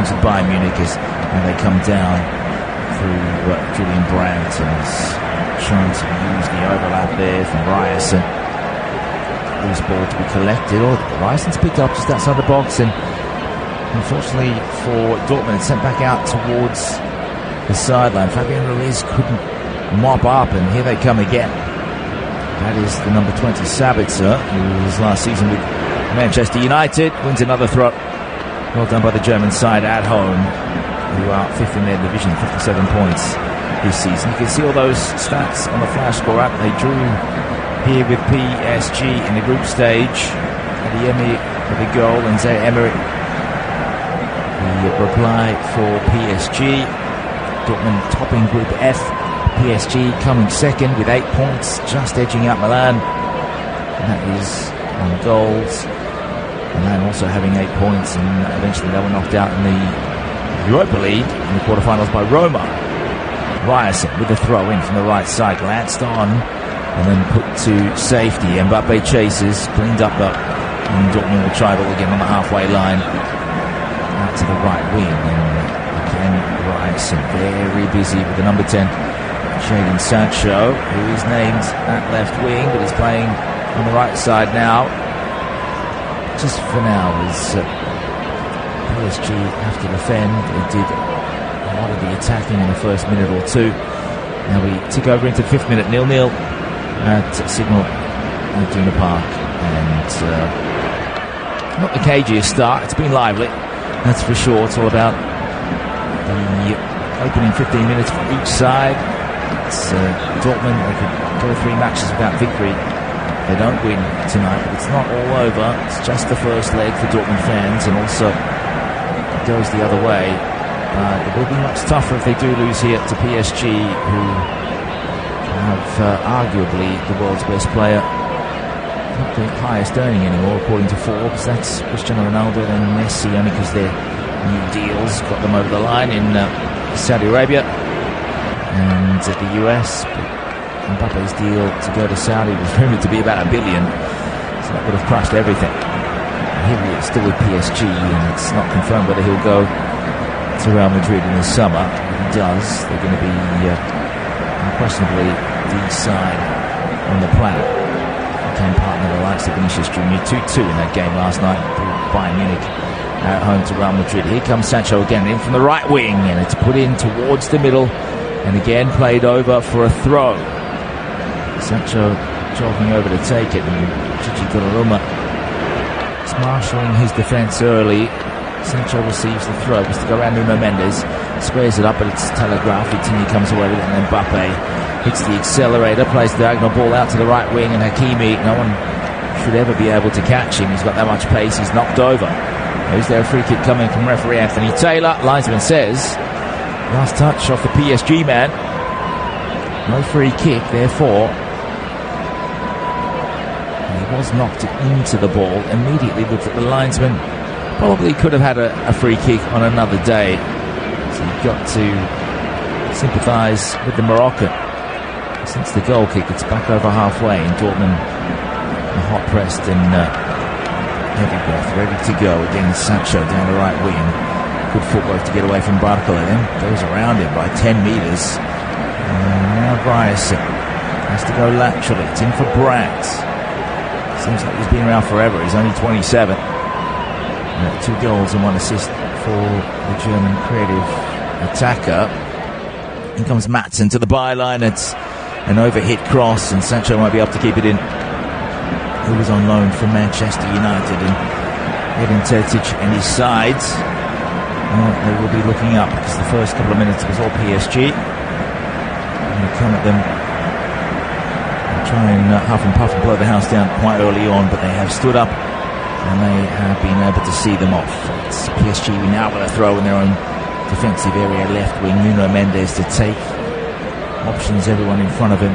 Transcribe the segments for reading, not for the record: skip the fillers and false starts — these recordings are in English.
things with Bayern Munich and they come down through Julian Brandt, and he's trying to use the overlap there from Ryerson. Loose ball to be collected. Ryerson's picked up just outside the box, and unfortunately for Dortmund, it's sent back out towards the sideline. Fabian Ruiz couldn't mop up, and here they come again. That is the number 20 Sabitzer, who was last season with Manchester United. Wins another throw. Well done by the German side at home, who are 5th in their division, 57 points this season. You can see all those stats on the Flash Score app. They drew here with PSG in the group stage. Adeyemi with a goal, and Zaire Emery the reply for PSG. Dortmund topping Group F. PSG coming second with 8 points, just edging out Milan. And that is on goals. Milan also having 8 points, and eventually they were knocked out in the Europa League in the quarterfinals by Roma. Ryerson with the throw in from the right side, glanced on and then put to safety. Mbappe chases, cleaned up and Dortmund will try ball again on the halfway line out to the right wing, and again Ryerson very busy with the number 10 Jadon Sancho, who is named at left wing but is playing on the right side now. Just for now, as PSG have to defend. They did a lot of the attacking in the first minute or two. Now we tick over into the 5th minute, 0-0 at Signal Iduna Park, and not the cagiest start. It's been lively, that's for sure. It's all about the opening 15 minutes for each side. It's Dortmund. They could go 3 matches without victory. They don't win tonight, but it's not all over. It's just the first leg for Dortmund fans, and also it goes the other way. It will be much tougher if they do lose here to PSG, who have arguably the world's best player. Not the highest earning anymore, according to Forbes. That's Cristiano Ronaldo and Messi, only because their new deals got them over the line in Saudi Arabia and the US. Mbappe's deal to go to Saudi was rumoured to be about $1 billion, so that would have crushed everything. And here he is still with PSG, and it's not confirmed whether he'll go to Real Madrid in the summer. If he does, they're going to be unquestionably the side on the planet. Became partner of the likes of Vinicius Junior. 2-2 in that game last night for Bayern Munich at home to Real Madrid. Here comes Sancho again, in from the right wing, and it's put in towards the middle, and again played over for a throw. Sancho jogging over to take it, and Gigi Donnarumma is marshalling his defence early. Sancho receives the throw, was to go around Nuno Mendes, squares it up, but it's telegraphed. Vitinha comes away with it, and then Mbappe hits the accelerator, plays the diagonal ball out to the right wing, and Hakimi, no one should ever be able to catch him. He's got that much pace, he's knocked over. Is there a free kick coming from referee Anthony Taylor? Linesman says, last touch off the PSG man. No free kick, therefore. He was knocked into the ball, immediately looked at the linesman. Probably could have had a free kick on another day. So you've got to sympathise with the Moroccan. Since the goal kick, it's back over halfway, and Dortmund are hot pressed and heavy breath, ready to go. Again, Sancho down the right wing. Good footwork to get away from Barcola, then goes around him by 10 metres. And now Ryerson has to go laterally. It's in for Brandt. Seems like he's been around forever. He's only 27. 2 goals and 1 assist for the German creative attacker. In comes Maatsen to the byline. It's an overhit cross, and Sancho might be able to keep it in. He was on loan from Manchester United, and Edin Terzic and his sides, they will be looking up, because the first couple of minutes was all PSG. And they come at them and try and huff and puff and blow the house down quite early on, but they have stood up and they have been able to see them off. It's PSG now with a throw in their own defensive area, left wing. Nuno Mendes to take options, everyone in front of him.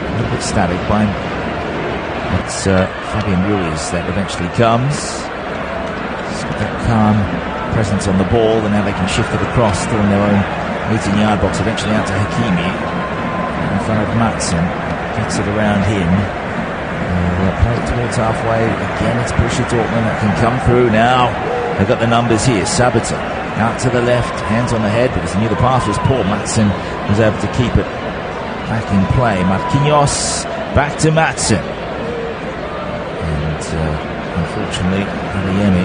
A little bit static by him. It's Fabian Ruiz that eventually comes. He's got that calm presence on the ball, and now they can shift it across, still in their own 18-yard box, eventually out to Hakimi in front of Maatsen. Gets it around him. Play it towards halfway. Again, it's Borussia Dortmund that can come through now. They've got the numbers here. Sabater out to the left, hands on the head, because he knew the pass was poor. Madsen was able to keep it back in play. Marquinhos back to Madsen. And unfortunately, Adeyemi,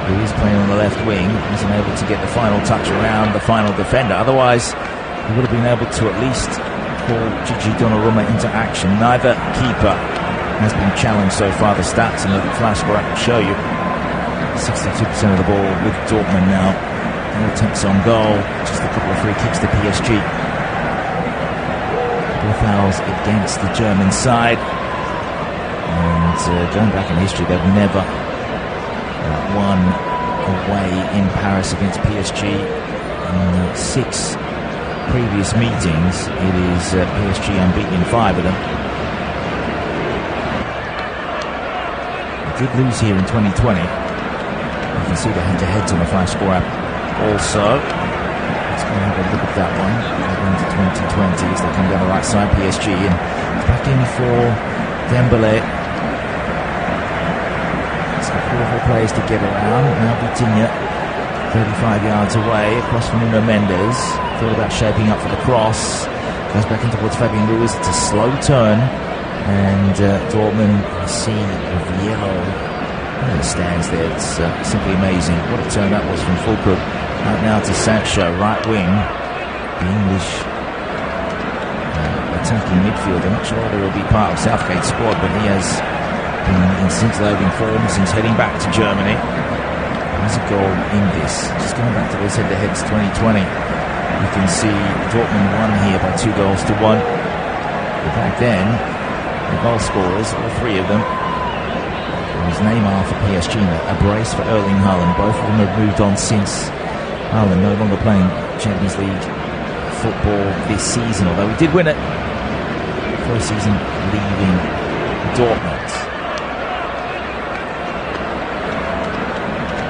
who is playing on the left wing, wasn't able to get the final touch around the final defender. Otherwise, he would have been able to at least call Gigi Donnarumma into action. Neither keeper has been challenged so far. The stats and the flash score will show you. 62% of the ball with Dortmund now. No attempts on goal. Just a couple of free kicks to PSG. Couple of fouls against the German side. And going back in history, they've never won away in Paris against PSG. In 6 previous meetings, it is PSG unbeaten in 5 of them. They did lose here in 2020. You can see the head-to-heads on the flash score app also. Let's go and have a look at that one. Going to 2020 as they come down the right side, PSG, and back in for Dembele. It's got 4 players to get around. Now Vitinha, 35 yards away, across from Nuno Mendes. Thought about shaping up for the cross. Goes back in towards Fabian Ruiz. It's a slow turn. And Dortmund, a sea of yellow. It stands there. It's simply amazing. What a turn that was from Fullkrug. Out now to Sancho, right wing. The English attacking midfielder. Not sure whether he'll be part of Southgate's squad, but he has been in scintillating form since heading back to Germany. There's a goal in this. Just going back to those head-to-heads 2020. You can see Dortmund won here by 2 goals to 1. But back then, the goal scorers, all 3 of them, was Neymar for PSG, a brace for Erling Haaland. Both of them have moved on since. Haaland no longer playing Champions League football this season, although he did win it. First season leaving Dortmund.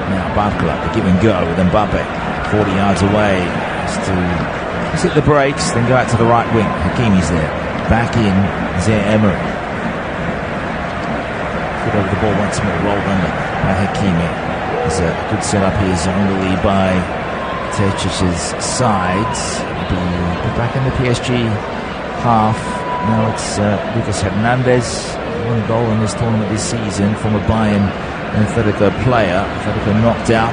Now Barcola, the give and go with Mbappe, 40 yards away. Just hit the brakes, then go out to the right wing. Hakimi's there. Back in, Zaire Emery. Over the ball once more, rolled under by Hakimi. There's a good setup here, Zongoli by Terchic's sides. Be back in the PSG half. Now it's Lucas Hernandez. 1 goal in this tournament this season from a Bayern Atletico player. Atletico knocked out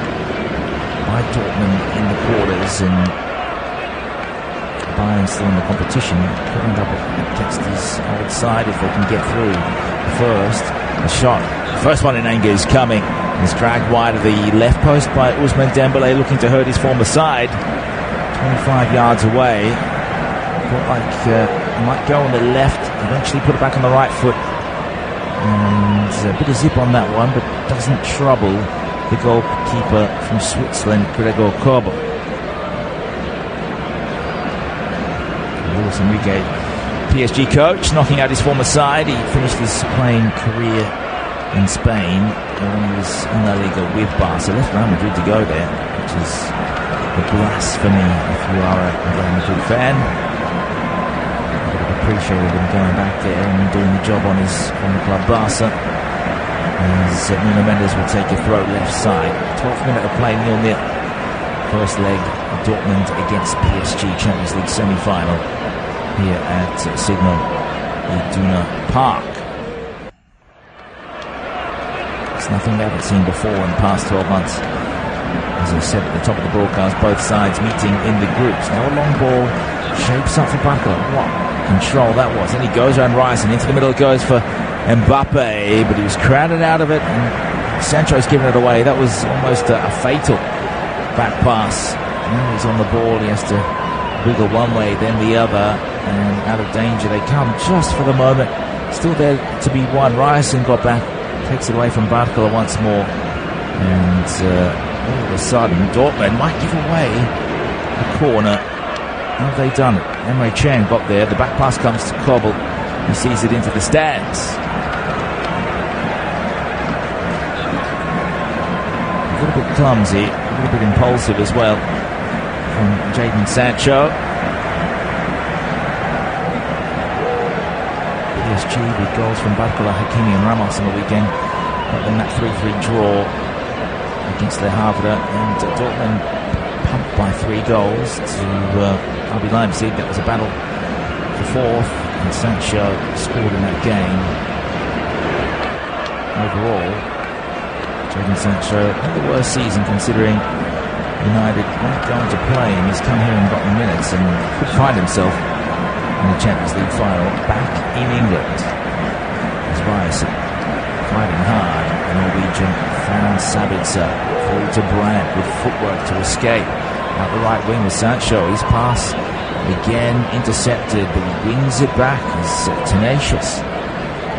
by Dortmund in the quarters, and Bayern still in the competition. Could end up against his old side if they can get through first. The shot, the first one in anger is coming. It's dragged wide of the left post by Ousmane Dembele, looking to hurt his former side. 25 yards away. Thought like he might go on the left, eventually put it back on the right foot. And a bit of zip on that one, but doesn't trouble the goalkeeper from Switzerland, Gregor Kobel. Luis Enrique, PSG coach, knocking out his former side. He finished his playing career in Spain when he was in La Liga with Barca. Left Real Madrid to go there, which is a blasphemy if you are a Real Madrid fan. I would have appreciated him going back there and doing the job on his former club Barca. As Nuno Mendes will take a throw left side. 12th minute of play, 0-0. First leg, Dortmund against PSG Champions League semi-final here at Signal Iduna Park. It's nothing we haven't seen before in the past 12 months. As I said at the top of the broadcast, both sides meeting in the groups. Now a long ball shapes up for Barcola. What control that was. Then he goes around Rice and into the middle it goes for Mbappe, but he was crowded out of it and Sancho's given it away. That was almost a fatal back pass. Now he's on the ball, he has to wiggle one way then the other, and out of danger they come just for the moment. Still there to be won. Ryerson got back, takes it away from Barcola once more, and all of a sudden Dortmund might give away a corner. How have they done it? Emre Can got there, the back pass comes to Kobel, he sees it into the stands. A little bit clumsy, a little bit impulsive as well from Jadon Sancho. PSG with goals from Barcola, Hakimi and Ramos on the weekend. Got them that 3-3 draw against Le Havre, and Dortmund pumped by 3 goals to RB Leipzig. That was a battle for fourth, and Sancho scored in that game. Overall, Jadon Sancho had the worst season considering United weren't going to play him. He's come here and got minutes and could find himself in the Champions League final back in England. As Ryerson fighting hard, the Norwegian found Sabitzer through to Brandt with footwork to escape. Out the right wing with Sancho. His pass again intercepted, but he wins it back. He's tenacious.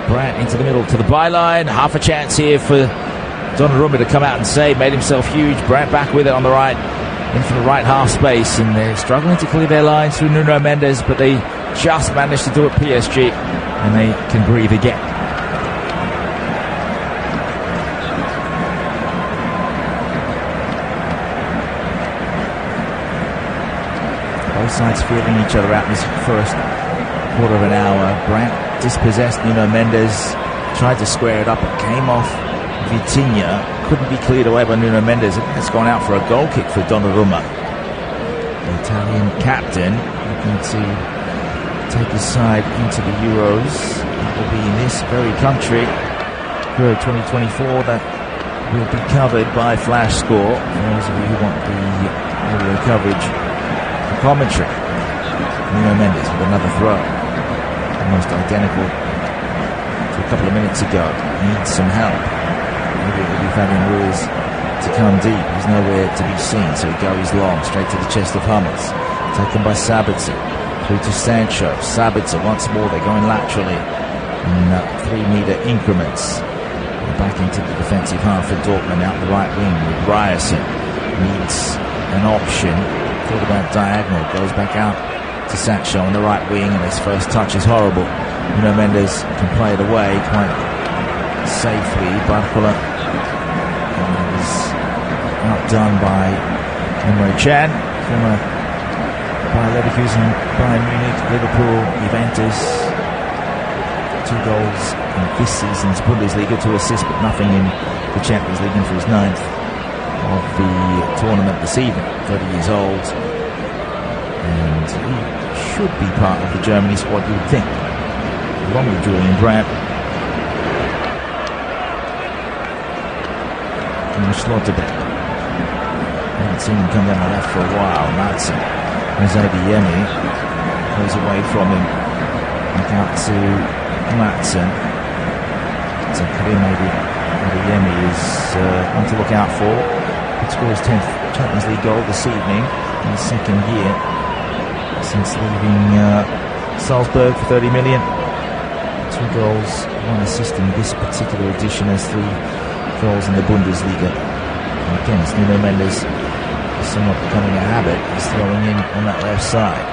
Brandt into the middle to the byline. Half a chance here for Donnarumma to come out and save. Made himself huge. Brandt back with it on the right, into the right half space, and they're struggling to clear their lines through Nuno Mendes, but they just managed to do it, PSG, and they can breathe again. Both sides feeling each other out in this first quarter of an hour. Brandt dispossessed Nuno Mendes, tried to square it up, it came off Vitinha, couldn't be cleared away by Nuno Mendes. It's gone out for a goal kick for Donnarumma. The Italian captain looking to take his side into the Euros. That will be in this very country, Euro 2024. That will be covered by Flash Score for those of you who want the audio coverage for commentary. Nuno Mendes with another throw, almost identical to a couple of minutes ago. Needs some help. Maybe it will be Fabian Ruiz to come deep. He's nowhere to be seen, so he goes long, straight to the chest of Hummels. Taken by Sabitzer, through to Sancho. Sabitzer once more, they're going laterally in 3-metre increments. We're back into the defensive half for Dortmund, out the right wing with Ryerson. Needs an option, thought about diagonal, goes back out to Sancho on the right wing, and his first touch is horrible. Nuno Mendes can play it away quite safely. Barcola was outdone by Emre Can, former Bayer Leverkusen, Bayern Munich, Liverpool, Juventus. 2 goals in this season's Bundesliga, 2 assists, but nothing in the Champions League, for his 9th of the tournament this evening. 30 years old, and he should be part of the Germany squad, you would think, along with Julian Brandt. And Schlotterbeck. Haven't seen him come down the left for a while. Madsen. Yemi goes away from him. Back out to Madsen. So Karim Yemi is one to look out for. Could score his 10th Champions League goal this evening in his 2nd year since leaving Salzburg for 30 million. 2 goals, 1 assist in this particular edition, as 3 goals in the Bundesliga. And again, it's Nuno Mendes, somewhat becoming a habit. He's throwing in on that left side.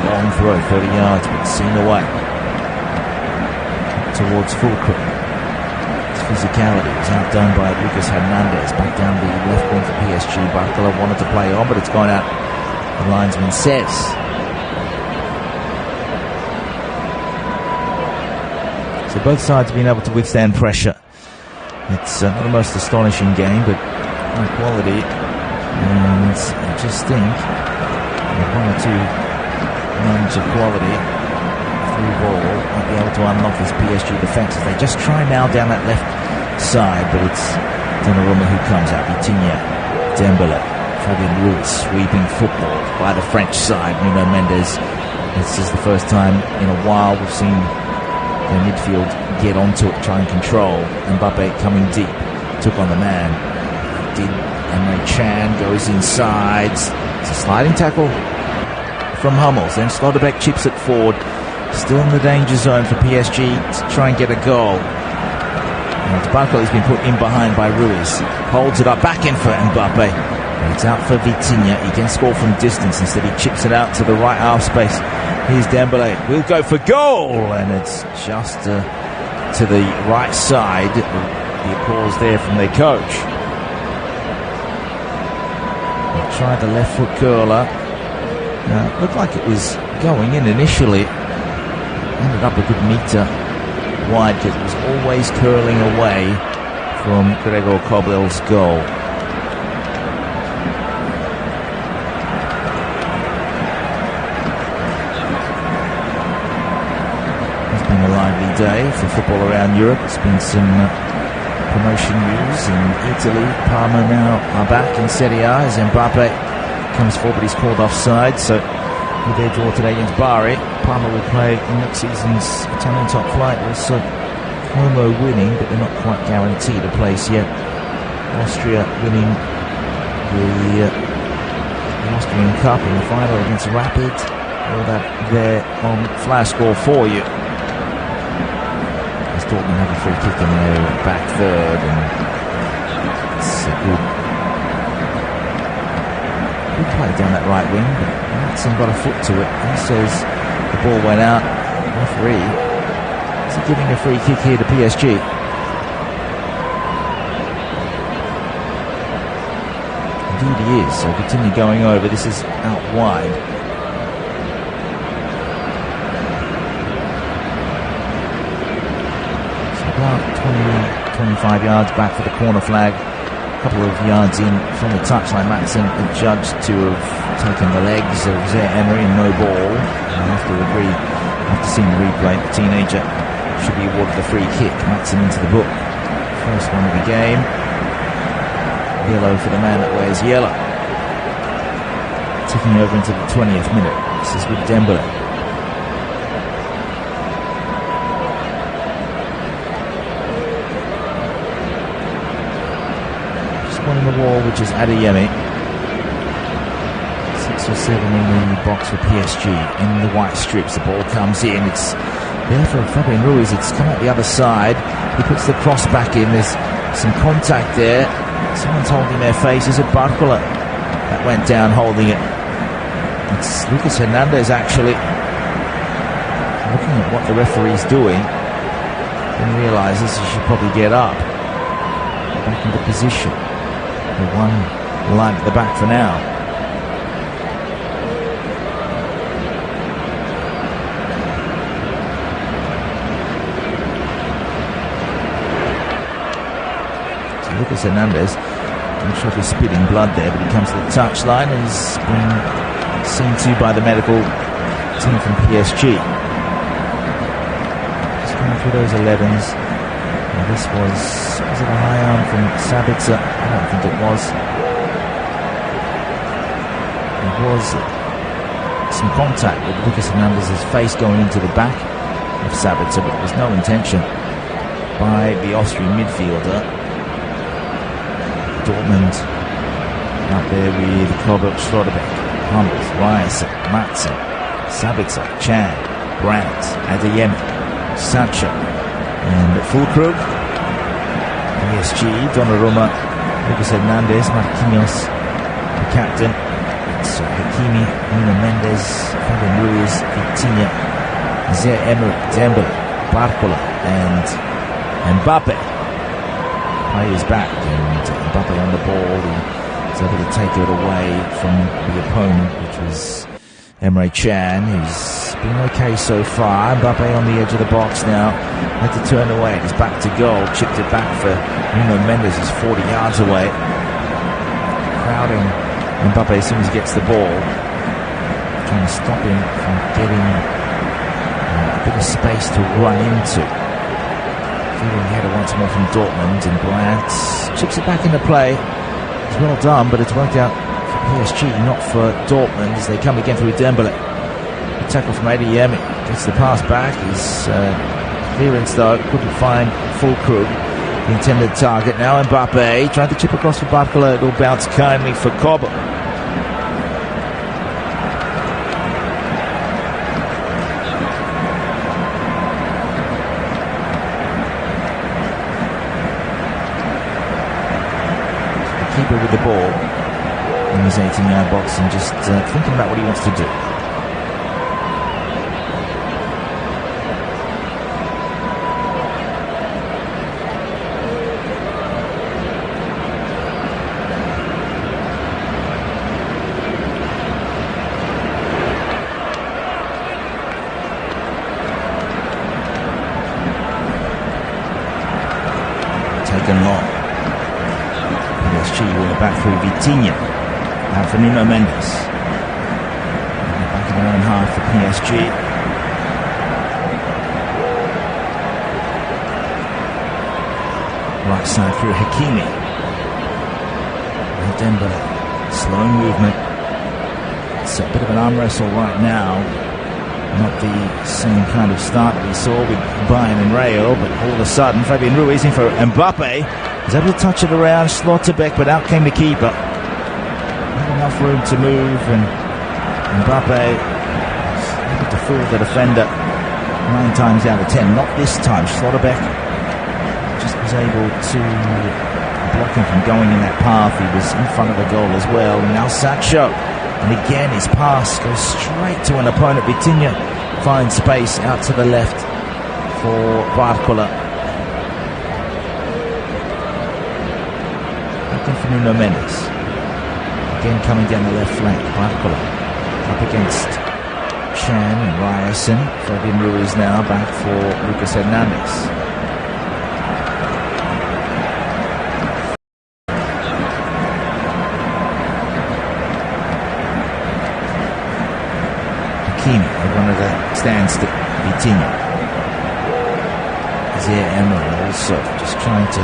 Long throw, 30 yards, but seen away towards Fullkrug. His physicality was outdone by Lucas Hernandez. Back down the left wing for PSG. Barcola wanted to play on, but it's gone out, the linesman says. So both sides have been able to withstand pressure. It's not the most astonishing game, but high quality. And I just think 1 or 2 runs of quality through ball might be able to unlock this PSG defence as they just try now down that left side, but it's Donnarumma who comes out. Vitinha, Dembele, Fabian Ruiz sweeping football by the French side. Nuno Mendes. This is the first time in a while we've seen their midfield get onto it, try and control. Mbappe coming deep, took on the man. Did Emre Can, goes inside. It's a sliding tackle from Hummels. Then Schlotterbeck chips it forward. Still in the danger zone for PSG to try and get a goal. Barcola has been put in behind by Ruiz. Holds it up, back in for Mbappe. It's out for Vitinha. He can score from distance. Instead he chips it out to the right half space. Here's Dembele. We'll go for goal. And it's just to the right side. The applause there from their coach. tried the left foot curler. Looked like it was going in initially. Ended up a good metre wide because it was always curling away from Gregor Kobel's goal. It's been a lively day for football around Europe. There's been some promotion news in Italy. Parma now are back in Serie A as Mbappe comes forward, but he's called offside. So with their draw today against Bari, Parma will play in next season's Italian top flight. Also Como winning, but they're not quite guaranteed a place yet. Austria winning the Austrian Cup in the final against Rapid. All that there on flash score for you. As Dortmund have a free kick in their back third, and it's a good play down that right wing, but Matson got a foot to it. He says the ball went out. Referee, is he giving a free kick here to PSG? Indeed he is, so continue going over. This is out wide. So about 20-25 yards back for the corner flag. A couple of yards in from the touchline. Matson adjudged to have taken the legs of Zaire Emery and no ball. After seeing the replay, the teenager should be awarded the free kick. Matson into the book. First one of the game. Yellow for the man that wears yellow. Ticking over into the 20th minute. This is with Dembele. One in the wall, which is Adeyemi. 6 or 7 in the box for PSG. In the white strips, the ball comes in. It's there for Fabian Ruiz. It's come out the other side. He puts the cross back in. There's some contact there. Someone's holding their face. Is it Barcola that went down holding it? It's Lucas Hernandez actually. Looking at what the referee's doing, then realizes he should probably get up. Back into position. The one line at the back for now. So Lucas Hernandez, I'm not sure if he's spitting blood there, but he comes to the touchline and he's been seen to by the medical team from PSG. Just going through those 11s. This was it a high arm from Sabitzer? I don't think it was. There was some contact with Lucas Hernandez's face going into the back of Sabitzer, but there was no intention by the Austrian midfielder. Dortmund out there with Kobel, Schlotterbeck, Hummels, Ryerson, Matson, Sabitzer, Chan, Brandt, Adeyemi, Sancho, and Fullkrug. PSG, Donnarumma, Lucas Hernandez, Marquinhos, the captain. It's Hakimi, Nuno Mendes, Fabian Ruiz, Vitinha, Zaire Emery, Dembele, Barcola, and Mbappe. Players back, and Mbappe on the ball. He's able to take it away from the opponent, which was Emre Can, who's been okay so far. Mbappe on the edge of the box now. Had to turn away. He's back to goal. Chipped it back for Nuno Mendes. He's 40 yards away. Crowding Mbappe as soon as he gets the ball. Trying to stop him from getting a bit of space to run into. Feeling header once more from Dortmund, and Brandt chips it back into play. It's well done, but it's worked out for PSG, not for Dortmund, as they come again through Dembele. The tackle from Adeyemi gets the pass back. His clearance though couldn't find Fullkrug, the intended target. Now Mbappe trying to chip across for Barcola. It'll bounce kindly for Kobel. Keeper with the ball in his 18-yard box and just thinking about what he wants to do. second long. PSG will back through Vitinha. Now for Nuno Mendes. Back in their own half for PSG. Right side through Hakimi. Now Dembele. Slow movement. It's a bit of an arm wrestle right now. Not the same kind of start that we saw with Bayern and Real, but all of a sudden Fabian Ruiz in for Mbappe. Was able to touch it around Schlotterbeck, but out came the keeper. Not enough room to move, and Mbappe was able to fool the defender 9 times out of 10. Not this time. Schlotterbeck just was able to block him from going in that path. He was in front of the goal as well. And now Sancho. And again, his pass goes straight to an opponent. Vitinha finds space out to the left for Barcola. Looking for Nuno Mendes. Again coming down the left flank. Barcola up against Chan and Ryerson. Fabian Ruiz now back for Lucas Hernandez. One of the stands to Vitinha. Emery also just trying to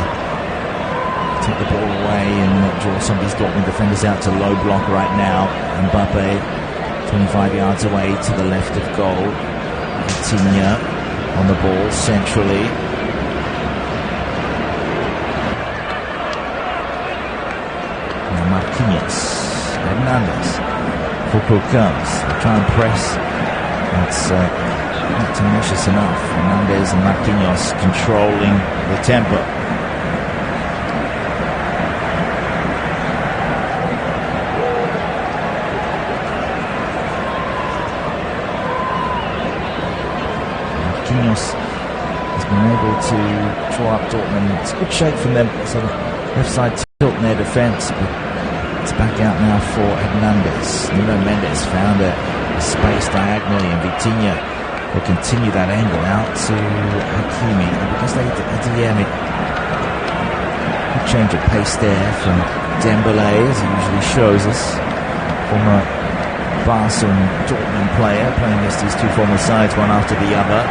take the ball away and draw some of these Dortmund defenders out to low block right now. Mbappe 25 yards away to the left of goal. Vitinha on the ball centrally. Now Marquinhos. Hernandez. Fullkrug comes. They try and press. It's not tenacious enough. Hernandez and Marquinhos controlling the tempo. Marquinhos has been able to draw up Dortmund. It's good shape from them. Sort of left side tilt in their defence, but it's back out now for Hernandez. Nuno Mendes found a space diagonally, and Vitinha will continue that angle out to Hakimi. And because they DM it, good change of pace there from Dembele, as he usually shows us. Former Barca and Dortmund player, playing against these two former sides, one after the other.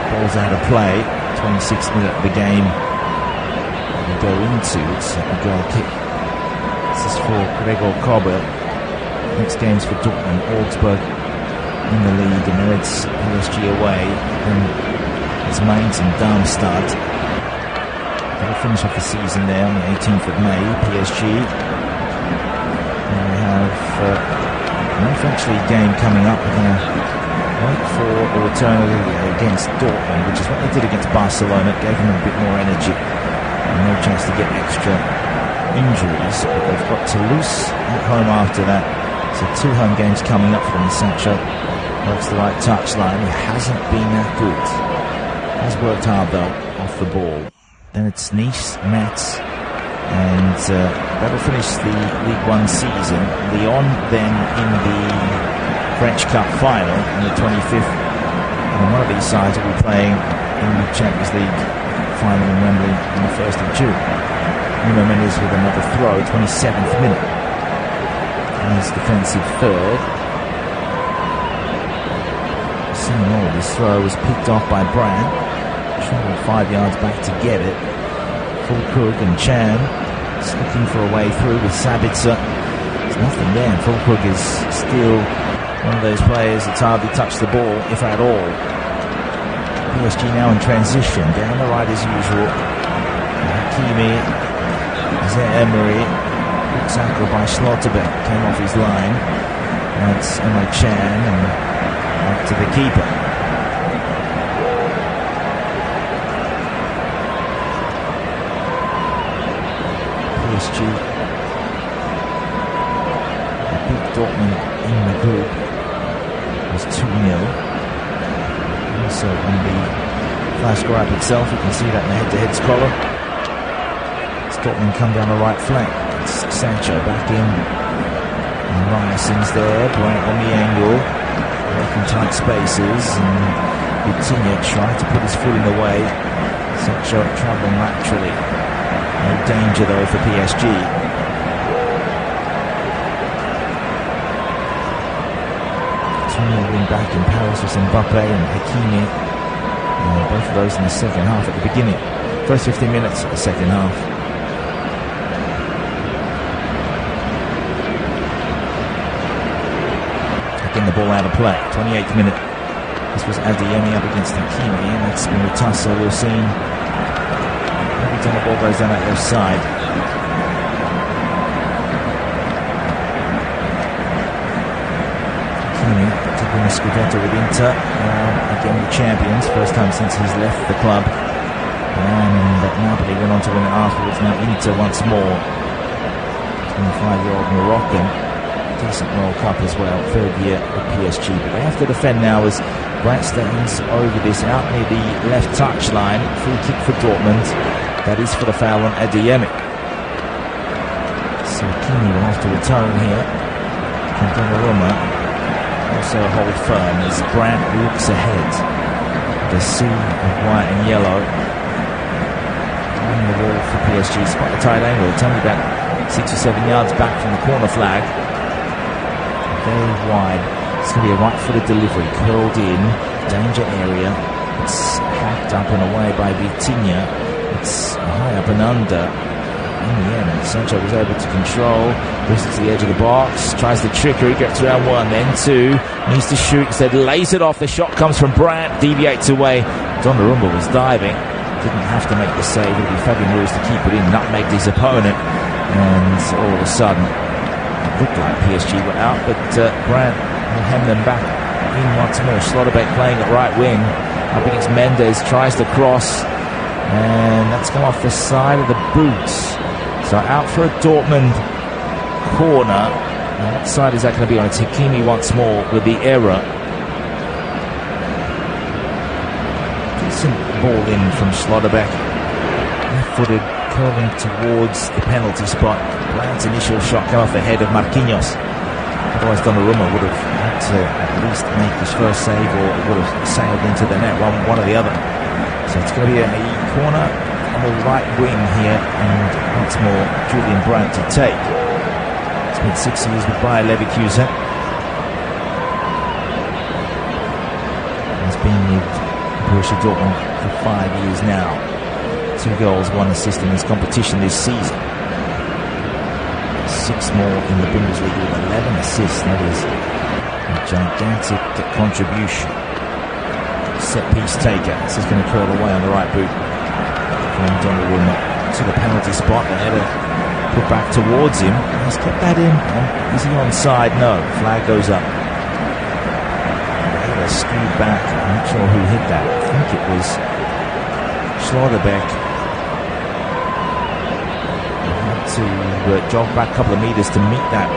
Ball's out of play. 26th minute of the game we go into. It's a goal kick. This is for Gregor Kobel. Next game's for Dortmund. Augsburg in the league, and then it's PSG away, and it's Mainz and Darmstadt. They'll finish off the season there on the 18th of May. PSG. And we have an French league game coming up. We're going to wait for a return against Dortmund, which is what they did against Barcelona. It gave them a bit more energy and no chance to get extra injuries, but they've got Toulouse at home after that. So 2 home games coming up for them. Sancho works the right touchline. He hasn't been that good. Has worked hard though off the ball. Then it's Nice, Metz, and that'll finish the League One season. Lyon then in the French Cup final on the 25th. And one of these sides will be playing in the Champions League final in Wembley on the 1st of June. Nuno Mendes with another throw, 27th minute. His defensive third. Seeing this throw was picked off by Brand. Traveled 5 yards back to get it. Fullkrug and Chan just looking for a way through with Sabitzer. There's nothing there, and Fullkrug is still one of those players that's hardly touched the ball, if at all. PSG now in transition, down the right as usual. Hakimi, Emery. Tackle by Schlotterbeck, came off his line. That's Emre Can, and up to the keeper. PSG beat Dortmund in the group. It was 2-0. Also on the flash grab itself, you can see that in the head-to-heads column. It's Dortmund come down the right flank. Sancho back in, and Ryerson's there, right on the angle, working tight spaces, and Vitinha tried to put his foot in the way. Sancho travelling laterally. No danger though for PSG. Win back in Paris with Mbappe and Hakimi. Both of those in the second half at the beginning. First 15 minutes of the second half. Again the ball out of play. 28th minute. This was Adeyemi up against Hakimi, and that's been a tussle we've seen. Every time the ball goes down that left side. To win the Scudetto with Inter, again the champions, first time since he's left the club. And Napoli went on to win it afterwards. Now Inter once more. 25-year-old Moroccan, decent World Cup as well, third year at PSG. But they have to defend now as Brandt stands over this out near the left touchline. Free kick for Dortmund. That is for the foul on Adeyemi. So Hakimi will have to atone here. Donnarumma also hold firm as Brandt looks ahead. The sea of white and yellow on the wall for PSG. It's quite a tight angle. It's only about 6 or 7 yards back from the corner flag. Very wide. It's going to be a right-footed delivery, curled in, danger area. It's hacked up and away by Vitinha. It's high up and under. In the end, Sancho was able to control, pushes to the edge of the box, tries the trickery, gets around one, then two, needs to shoot, instead lays it off. The shot comes from Brandt, deviates away. Donnarumma was diving, didn't have to make the save. It'll be Fabian Ruiz to keep it in, nutmegged his opponent, and all of a sudden, it looked like PSG were out, but Brandt will hem them back in once more. Schlotterbeck playing at right wing, up against Mendes, tries to cross, and that's come off the side of the boot. So out for a Dortmund corner. Now what side is that going to be on? It's Hakimi once more with the error. Decent ball in from Schlotterbeck. Left-footed, curling towards the penalty spot. Brandt's initial shot came off the head of Marquinhos. Otherwise Donnarumma would have had to at least make his first save, or it would have sailed into the net, one or the other. So it's going to be a corner on the right wing here, and once more Julian Brandt to take. Spent 6 years with Bayer Leverkusen. He's been with Borussia Dortmund for 5 years now. 2 goals, 1 assist in this competition this season. 6 more in the Bundesliga with 11 assists. That is a gigantic contribution. Set piece taker. This is going to curl away on the right boot from Donnarumma to the penalty spot. The header put back towards him. He's kept that in. Is he onside? No. Flag goes up. The header skewed back. I'm not sure who hit that. I think it was Schlotterbeck. He had to jog back a couple of meters to meet that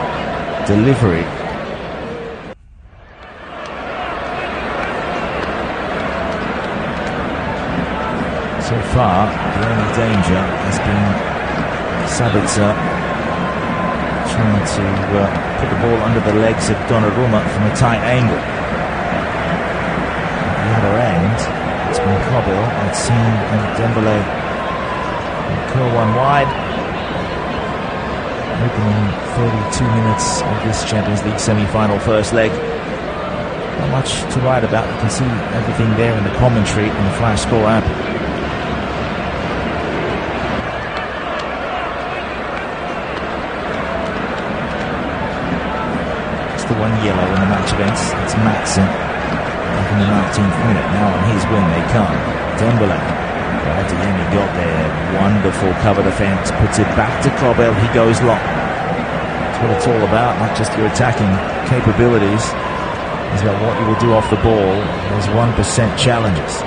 delivery. So far, the only danger has been Sabitzer trying to put the ball under the legs of Donnarumma from a tight angle. At the other end, it's been Kobil, I'd seen Dembele curl one wide. Opening 32 minutes of this Champions League semi-final first leg. Not much to write about. You can see everything there in the commentary in the Flash Score app. The one yellow in the match events. It's Madsen in the 19th minute. Now on his wing they come. Dembele. Adeyemi got there. Wonderful cover defense. Puts it back to Kobil. He goes long. That's what it's all about. Not just your attacking capabilities. It's about what you will do off the ball. Those 1% challenges.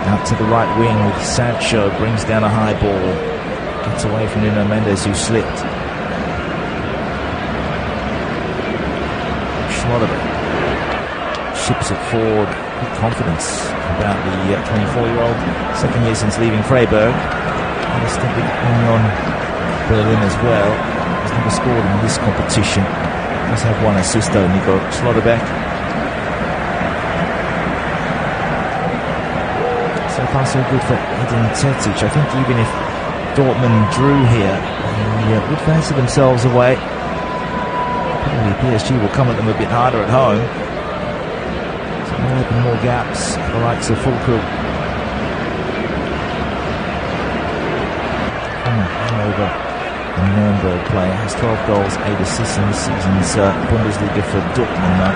Out to the right wing with Sancho. Brings down a high ball. Gets away from Nuno Mendes, who slipped. Schlotterbeck ships it forward with confidence about the 24-year-old, second year since leaving Freiburg. And he's big Union Berlin as well. He's never scored in this competition. Does have 1 assist though, Nico Schlotterbeck. So far so good for Edin Terzic. I think even if Dortmund drew here, they would fancy themselves away. Probably PSG will come at them a bit harder at home. So they'll open more gaps for the likes of Fullkrug. Hannover, the Nuremberg player, has 12 goals, 8 assists in this season's Bundesliga for Dortmund now.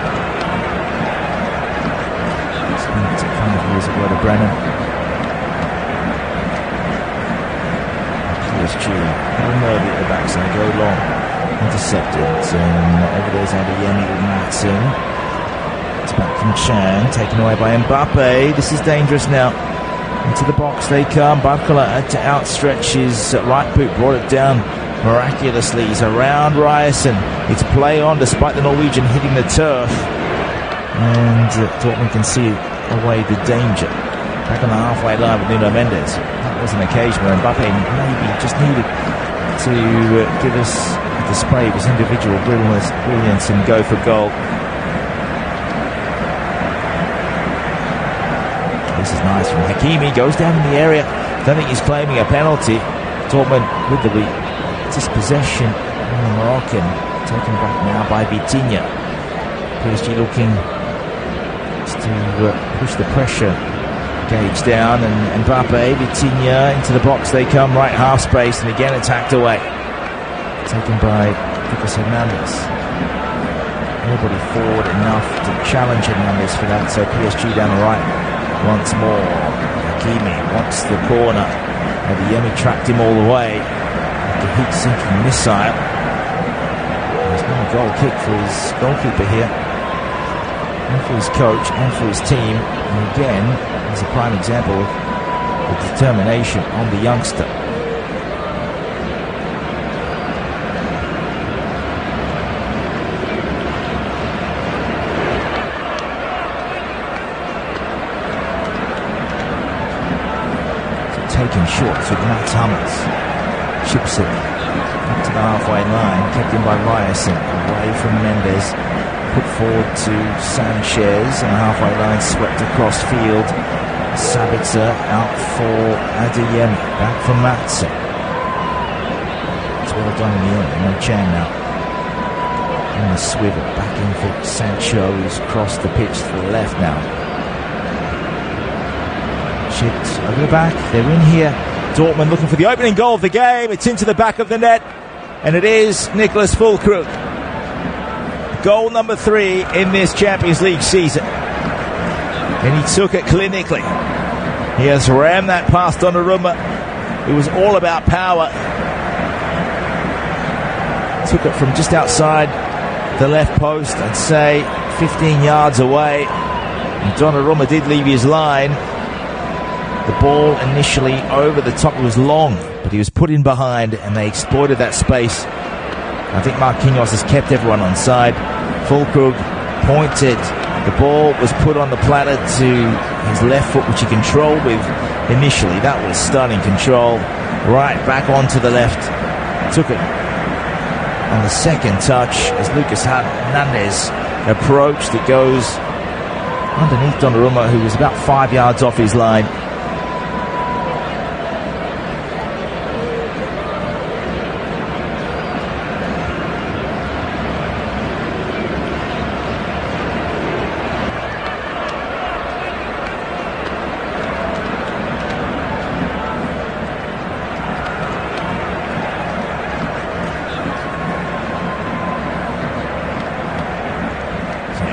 Spent 5 years at Werder Bremen. PSG, Helen Murby at the backside, go long, intercepted, and over there's Adeyemi with Matson. It's back from Chan, taken away by Mbappe. This is dangerous now. Into the box they come. Barcola had to outstretch his right boot, brought it down miraculously. He's around Ryerson. It's play on despite the Norwegian hitting the turf. And Dortmund can see away the danger. Back on the halfway line with Nuno Mendes. That was an occasion where Mbappe maybe just needed to give us a display of his individual brilliance and go for goal. This is nice from Hakimi. Goes down in the area. Don't think he's claiming a penalty. Dortmund with the dispossession on the Moroccan. Taken back now by Vitinha. PSG looking to push the pressure gauge down, and Mbappe, Vitinha into the box they come, right half space, and again attacked away. Taken by Lucas Hernandez. Nobody forward enough to challenge Hernandez for that, so PSG down the right once more. Hakimi wants the corner. Adeyemi tracked him all the way. The heat-sinking missile. There's no goal kick for his goalkeeper here, and for his coach, and for his team. And again, it's a prime example of the determination on the youngster. So taking shots with Mats Hummels. Chips it up to the halfway line, kept in by Ryerson, away from Mendes. Put forward to Sanchez, and the halfway line swept across field. Sabitzer out for Adeyemi, back from Matson. It's well done in the end, no Chan now. On the swivel, back in for Sancho, who's crossed the pitch to the left now. Chipped over the back, they're in here. Dortmund looking for the opening goal of the game. It's into the back of the net, and it is Nicholas Fullkrug. Goal number 3 in this Champions League season. And he took it clinically. He has rammed that past Donnarumma. It was all about power. Took it from just outside the left post, I'd say 15 yards away. And Donnarumma did leave his line. The ball initially over the top, it was long, but he was put in behind, and they exploited that space. I think Marquinhos has kept everyone on side. Fullkrug pointed. The ball was put on the platter to his left foot, which he controlled with initially. That was stunning control. Right back onto the left. Took it on the second touch as Lucas Hernandez approached. It goes underneath Donnarumma, who was about 5 yards off his line.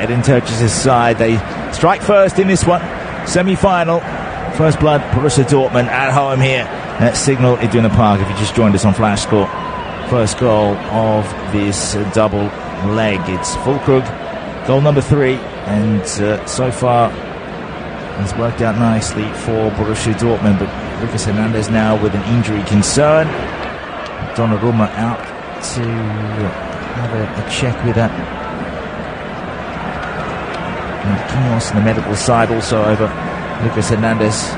Edin Terzic side, they strike first in this one, semi-final. First blood, Borussia Dortmund at home here at Signal Iduna Park. If you just joined us on Flash Score, first goal of this double leg. It's Fullkrug, goal number 3, and so far it's worked out nicely for Borussia Dortmund. But Lucas Hernandez now with an injury concern. Donnarumma out to have a check with that. Marquinhos on the medical side also over Lucas Hernandez.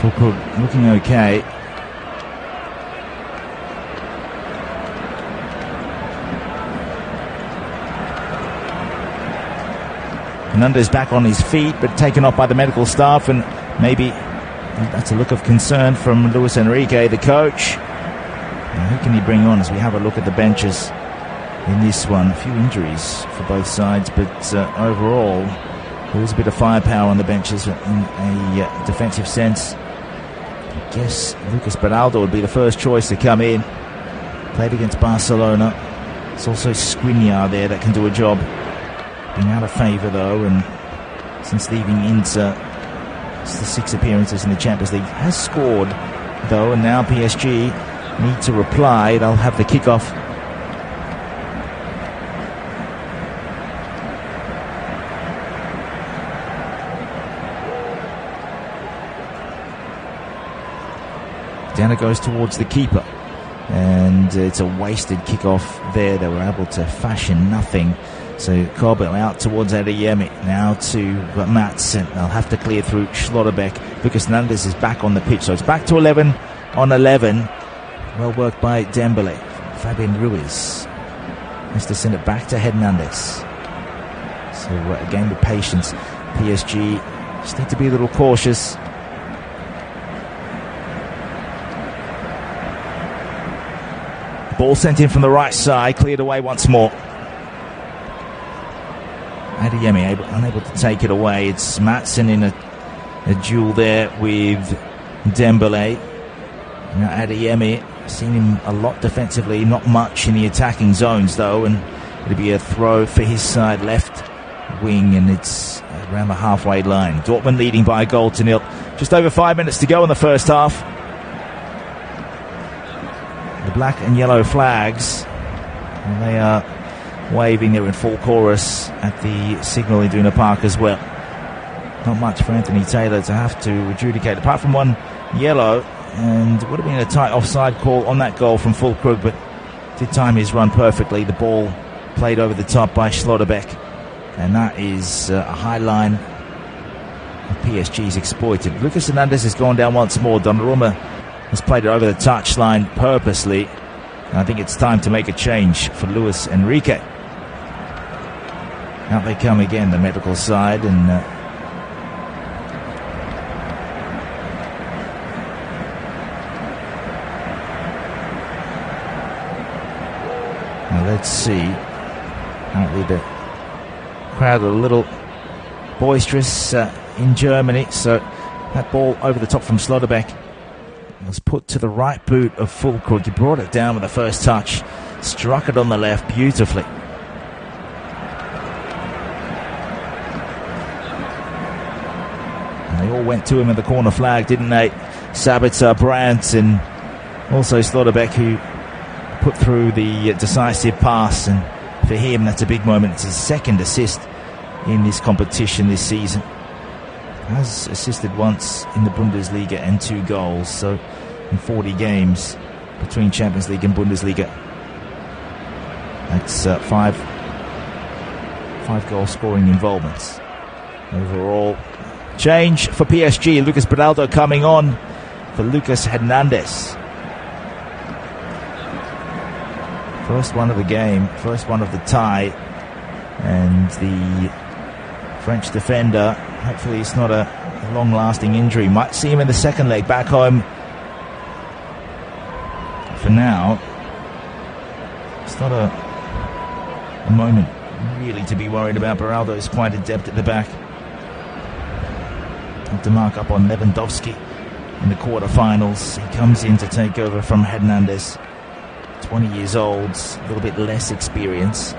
Fullkrug looking okay. Fernandez back on his feet, but taken off by the medical staff, and maybe that's a look of concern from Luis Enrique, the coach. Now, who can he bring on as we have a look at the benches in this one? A few injuries for both sides, but overall there is a bit of firepower on the benches in a defensive sense. I guess Lucas Beraldo would be the first choice to come in. Played against Barcelona. It's also Skriniar there that can do a job. Been out of favour though, and since leaving Inter, it's the 6 appearances in the Champions League. Has scored though, and now PSG need to reply. They'll have the kickoff. Down it goes towards the keeper, and it's a wasted kickoff there. They were able to fashion nothing. So Corbel out towards Adeyemi, now to Madsen. They'll have to clear through Schlotterbeck. Lucas Hernandez is back on the pitch, so it's back to 11 on 11. Well worked by Dembele. Fabian Ruiz has to send it back to Hernandez. So a game with patience. PSG just need to be a little cautious. Ball sent in from the right side, cleared away once more. Adeyemi unable to take it away. It's Madsen in a duel there with Dembele. Now Adeyemi, seen him a lot defensively, not much in the attacking zones though, and it'll be a throw for his side left wing, and it's around the halfway line. Dortmund leading by a goal to nil. Just over 5 minutes to go in the first half. The black and yellow flags, and they are waving there in full chorus at the signal Iduna Park as well. Not much for Anthony Taylor to have to adjudicate, apart from one yellow, and would have been a tight offside call on that goal from Fullkrug, but did time his run perfectly. The ball played over the top by Schlotterbeck, and that is a high line PSG's exploited. Lucas Hernandez has gone down once more. Donnarumma has played it over the touchline purposely, and I think it's time to make a change for Luis Enrique. Out they come again, the medical side, and now let's see. Apparently the crowd are a little boisterous in Germany, so that ball over the top from Schlotterbeck was put to the right boot of Fullkrug. He brought it down with the first touch, struck it on the left beautifully. They all went to him in the corner flag, didn't they? Sabitzer, Brandt, and also Schlotterbeck, who put through the decisive pass, and for him that's a big moment. It's his second assist in this competition this season. Has assisted once in the Bundesliga and 2 goals, so in 40 games between Champions League and Bundesliga. That's 5 goal scoring involvements overall. Change for PSG. Lucas Beraldo coming on for Lucas Hernandez. First one of the game, first one of the tie, and the French defender, hopefully it's not a long-lasting injury. Might see him in the second leg back home. For now, it's not a moment really to be worried about. Beraldo is quite adept at the back. Have to mark up on Lewandowski in the quarterfinals. He comes in to take over from Hernandez. 20 years old, a little bit less experience.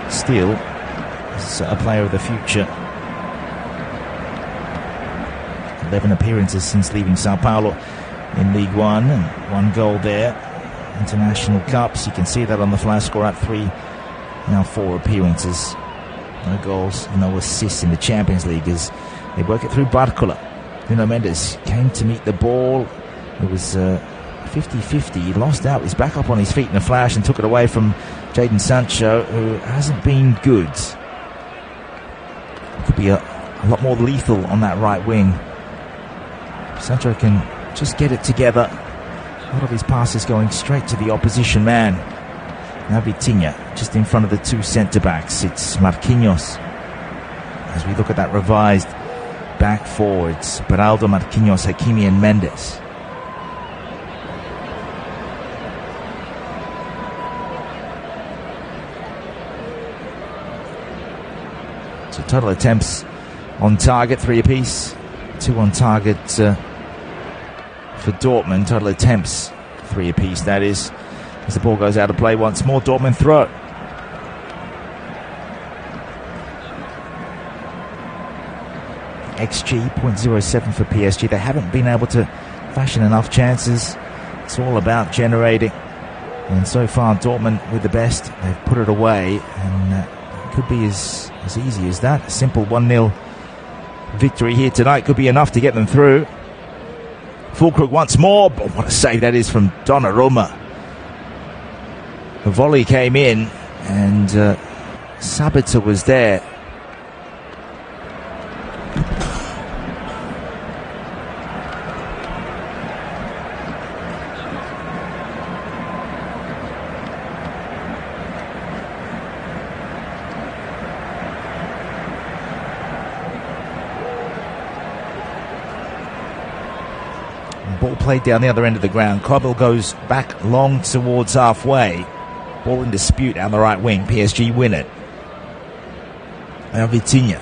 Still, is a player of the future. 11 appearances since leaving Sao Paulo in League One, and 1 goal there. International Cups, you can see that on the flash score at 3, now 4 appearances. No goals, no assists in the Champions League as they work it through Barcola. Nuno Mendes came to meet the ball. It was 50-50. He lost out. He's back up on his feet in a flash and took it away from Jadon Sancho, who hasn't been good. Could be a lot more lethal on that right wing Sancho can just get it together. A lot of his passes going straight to the opposition man. Now Vitinha, just in front of the two centre-backs. It's Marquinhos. As we look at that revised back forwards, Beraldo, Marquinhos, Hakimi and Mendes. So total attempts on target, 3 apiece. 2 on target for Dortmund. Total attempts, 3 apiece, that is. As the ball goes out of play once more, Dortmund throw. XG 0.07 for PSG. They haven't been able to fashion enough chances. It's all about generating. And so far, Dortmund with the best. They've put it away. And it could be as easy as that. A simple 1-0 victory here tonight could be enough to get them through. Fullkrug once more. But what a save that is from Donnarumma. The volley came in and Sabitzer was there. Ball played down the other end of the ground. Kobel goes back long towards halfway. Ball in dispute down the right wing. PSG win it. Now Vitinha.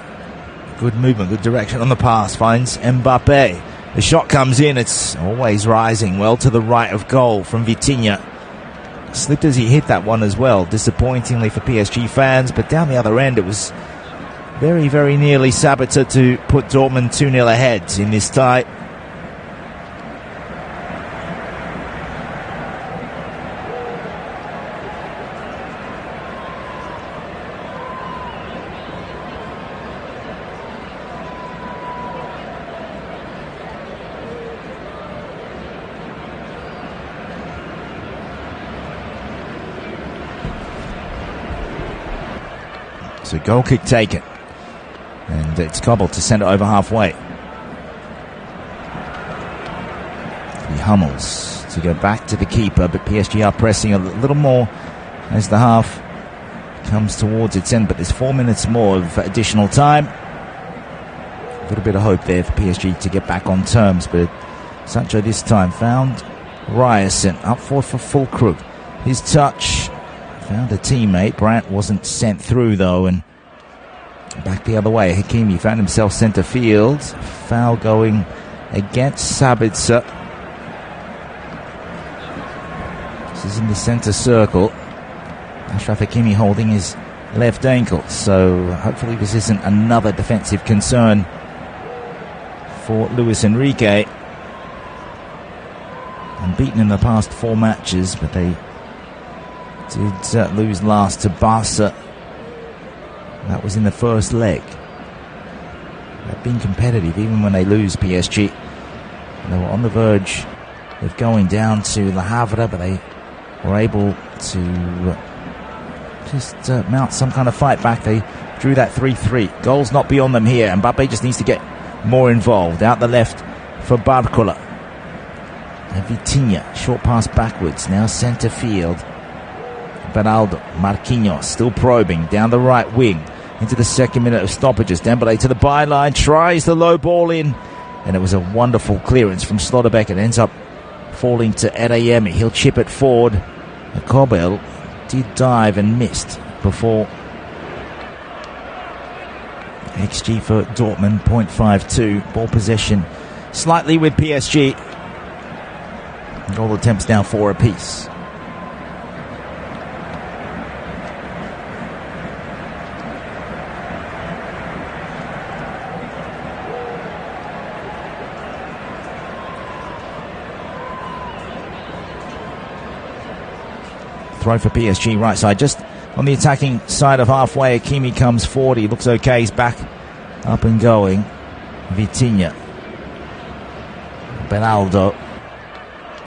Good movement, good direction on the pass. Finds Mbappe. The shot comes in. It's always rising well to the right of goal from Vitinha. Slipped as he hit that one as well. Disappointingly for PSG fans. But down the other end it was very, very nearly Sabitzer to put Dortmund 2-0 ahead in this tie. So goal kick taken. And it's Kobel to send it over halfway. He Hummels to go back to the keeper, but PSG are pressing a little more as the half comes towards its end. But there's 4 minutes more of additional time. A little bit of hope there for PSG to get back on terms. But Sancho this time found Ryerson up forward for Fullkrug. His touch. Found a teammate. Brandt wasn't sent through though, and back the other way. Hakimi found himself centre field. Foul going against Sabitzer. This is in the centre circle. Achraf Hakimi holding his left ankle, so hopefully this isn't another defensive concern for Luis Enrique. Unbeaten in the past 4 matches, but they did lose last to Barca. That was in the first leg. They've been competitive even when they lose, PSG. They were on the verge of going down to Le Havre, but they were able to just mount some kind of fight back. They drew that 3-3. Goals not beyond them here. Mbappe just needs to get more involved. Out the left for Barcola. And Vitinha, short pass backwards. Now centre field. Beraldo, Marquinhos still probing down the right wing into the second minute of stoppages. Dembele to the byline, tries the low ball in, and it was a wonderful clearance from Slotterbeck. It ends up falling to Adeyemi. He'll chip it forward. Kobel did dive and missed before. XG for Dortmund 0.52. Ball possession slightly with PSG. Goal attempts now 4 apiece. Throw for PSG right side, just on the attacking side of halfway. Hakimi comes forward, he looks okay, he's back up and going. Vitinha, Beraldo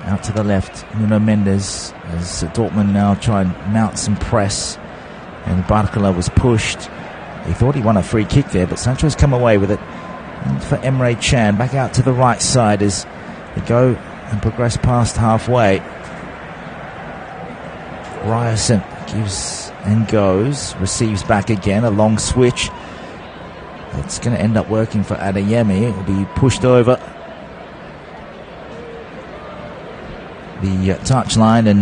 out to the left. Nuno Mendes as Dortmund now try and mount some press, and Barcola was pushed. He thought he won a free kick there, but Sancho's come away with it And for Emre Can, back out to the right side as they go and progress past halfway. Ryerson gives and goes, receives back again, a long switch. It's going to end up working for Adeyemi. It will be pushed over the touchline, and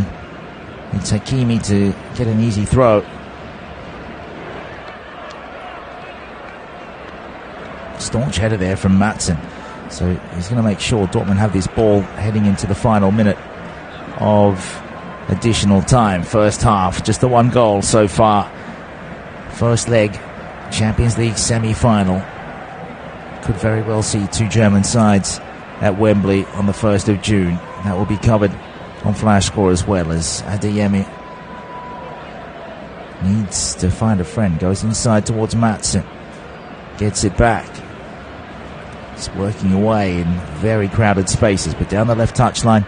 it's Hakimi to get an easy throw. Staunch header there from Maatsen. So he's going to make sure Dortmund have this ball heading into the final minute of additional time. First half, just the one goal so far. First leg, Champions League semi-final. Could very well see two German sides at Wembley on the 1st of June. That will be covered on Flash Score as well, as Adeyemi needs to find a friend. Goes inside towards Maatsen. Gets it back. It's working away in very crowded spaces, but down the left touchline,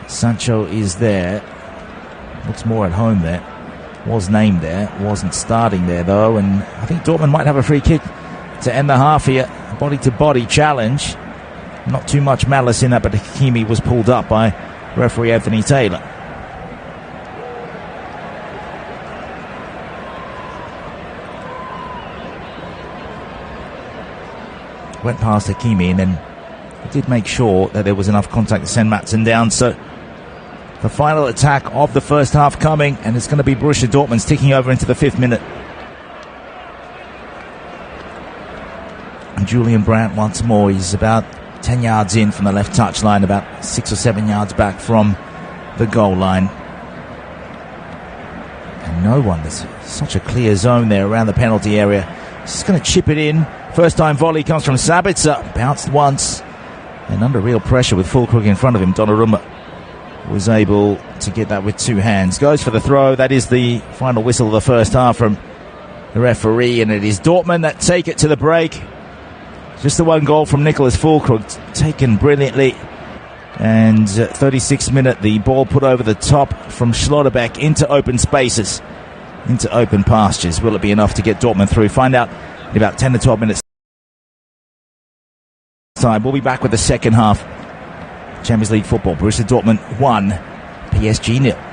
Sancho is there. Looks more at home there. Was named there. Wasn't starting there though, and I think Dortmund might have a free kick to end the half here. Body-to-body challenge. Not too much malice in that, but Hakimi was pulled up by referee Anthony Taylor. Went past Hakimi and then did make sure that there was enough contact to send Maatsen down. So the final attack of the first half coming, and it's going to be Borussia Dortmund ticking over into the 5th minute. And Julian Brandt once more. He's about 10 yards in from the left touchline, about 6 or 7 yards back from the goal line. And no one, there's such a clear zone there around the penalty area. He's just going to chip it in. First time volley comes from Sabitzer. Bounced once, and under real pressure with Fullkrug in front of him, Donnarumma was able to get that with two hands. Goes for the throw. That is the final whistle of the first half from the referee, and it is Dortmund that take it to the break. Just the one goal from Nicholas Fullkrug, taken brilliantly. And 36th minute, the ball put over the top from Schlotterbeck into open spaces, into open pastures. Will it be enough to get Dortmund through? Find out in about 10 to 12 minutes time. We'll be back with the second half. Champions League football. Borussia Dortmund 1, PSG 0.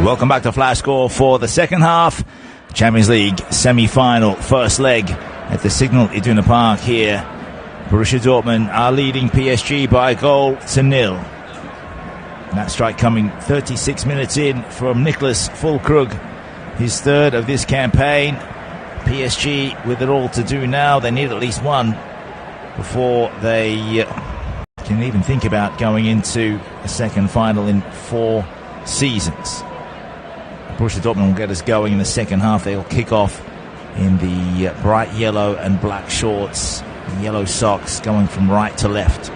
Welcome back to Flash Score for the second half. Champions League semi-final, first leg at the Signal Iduna Park here. Borussia Dortmund are leading PSG by a goal to nil. And that strike coming 36 minutes in from Nicholas Fullkrug, his third of this campaign. PSG with it all to do now. They need at least one before they can even think about going into a second final in 4 seasons. Borussia Dortmund will get us going in the second half. They'll kick off in the bright yellow and black shorts, yellow socks, going from right to left.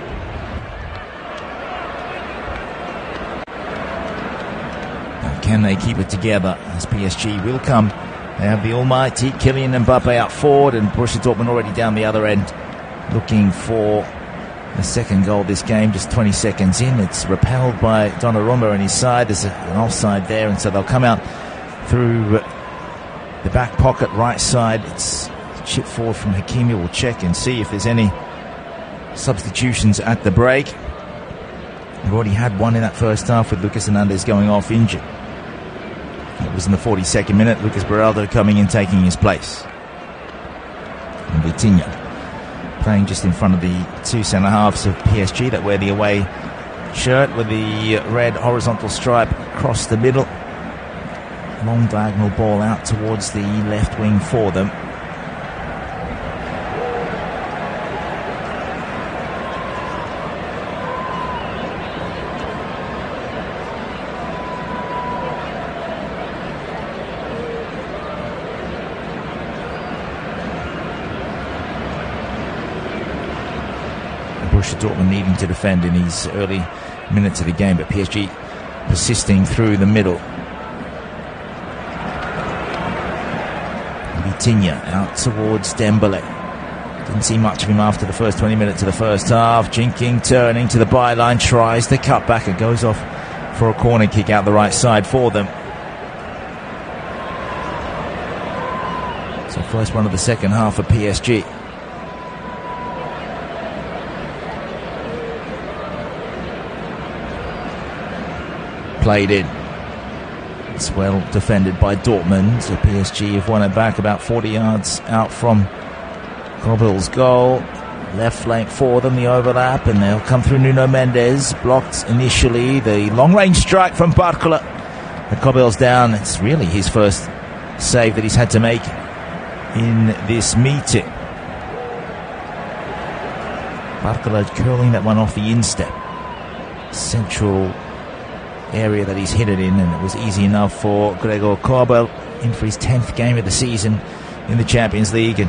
Now, can they keep it together as PSG will come? They have the almighty Kylian Mbappe out forward, and Borussia Dortmund already down the other end, looking for the second goal this game. Just 20 seconds in, it's repelled by Donnarumma on his side. There's an offside there, and so they'll come out through the back pocket right side. It's chip forward from Hakimi. We'll check and see if there's any substitutions at the break. We've already had one in that first half with Lucas Hernandez going off injured. It was in the 42nd minute. Lucas Beraldo coming in, taking his place. And Vitinha playing just in front of the 2 centre-halves of PSG that wear the away shirt with the red horizontal stripe across the middle. Long diagonal ball out towards the left wing for them. Borussia Dortmund needing to defend in these early minutes of the game, but PSG persisting through the middle. Vitinha out towards Dembele. Didn't see much of him after the first 20 minutes of the first half. Jinking, turning to the byline, tries the cutback. It goes off for a corner kick out the right side for them. So first one of the second half for PSG. Played in. It's well defended by Dortmund. So PSG have won it back about 40 yards out from Kobel's goal. Left flank for them, the overlap, and they'll come through Nuno Mendes. Blocked initially. The long-range strike from Barcola. And Kobel's down. It's really his first save that he's had to make in this meeting. Barcola curling that one off the instep. Central area that he's hit it in, and it was easy enough for Gregor Kobel, in for his 10th game of the season in the Champions League, and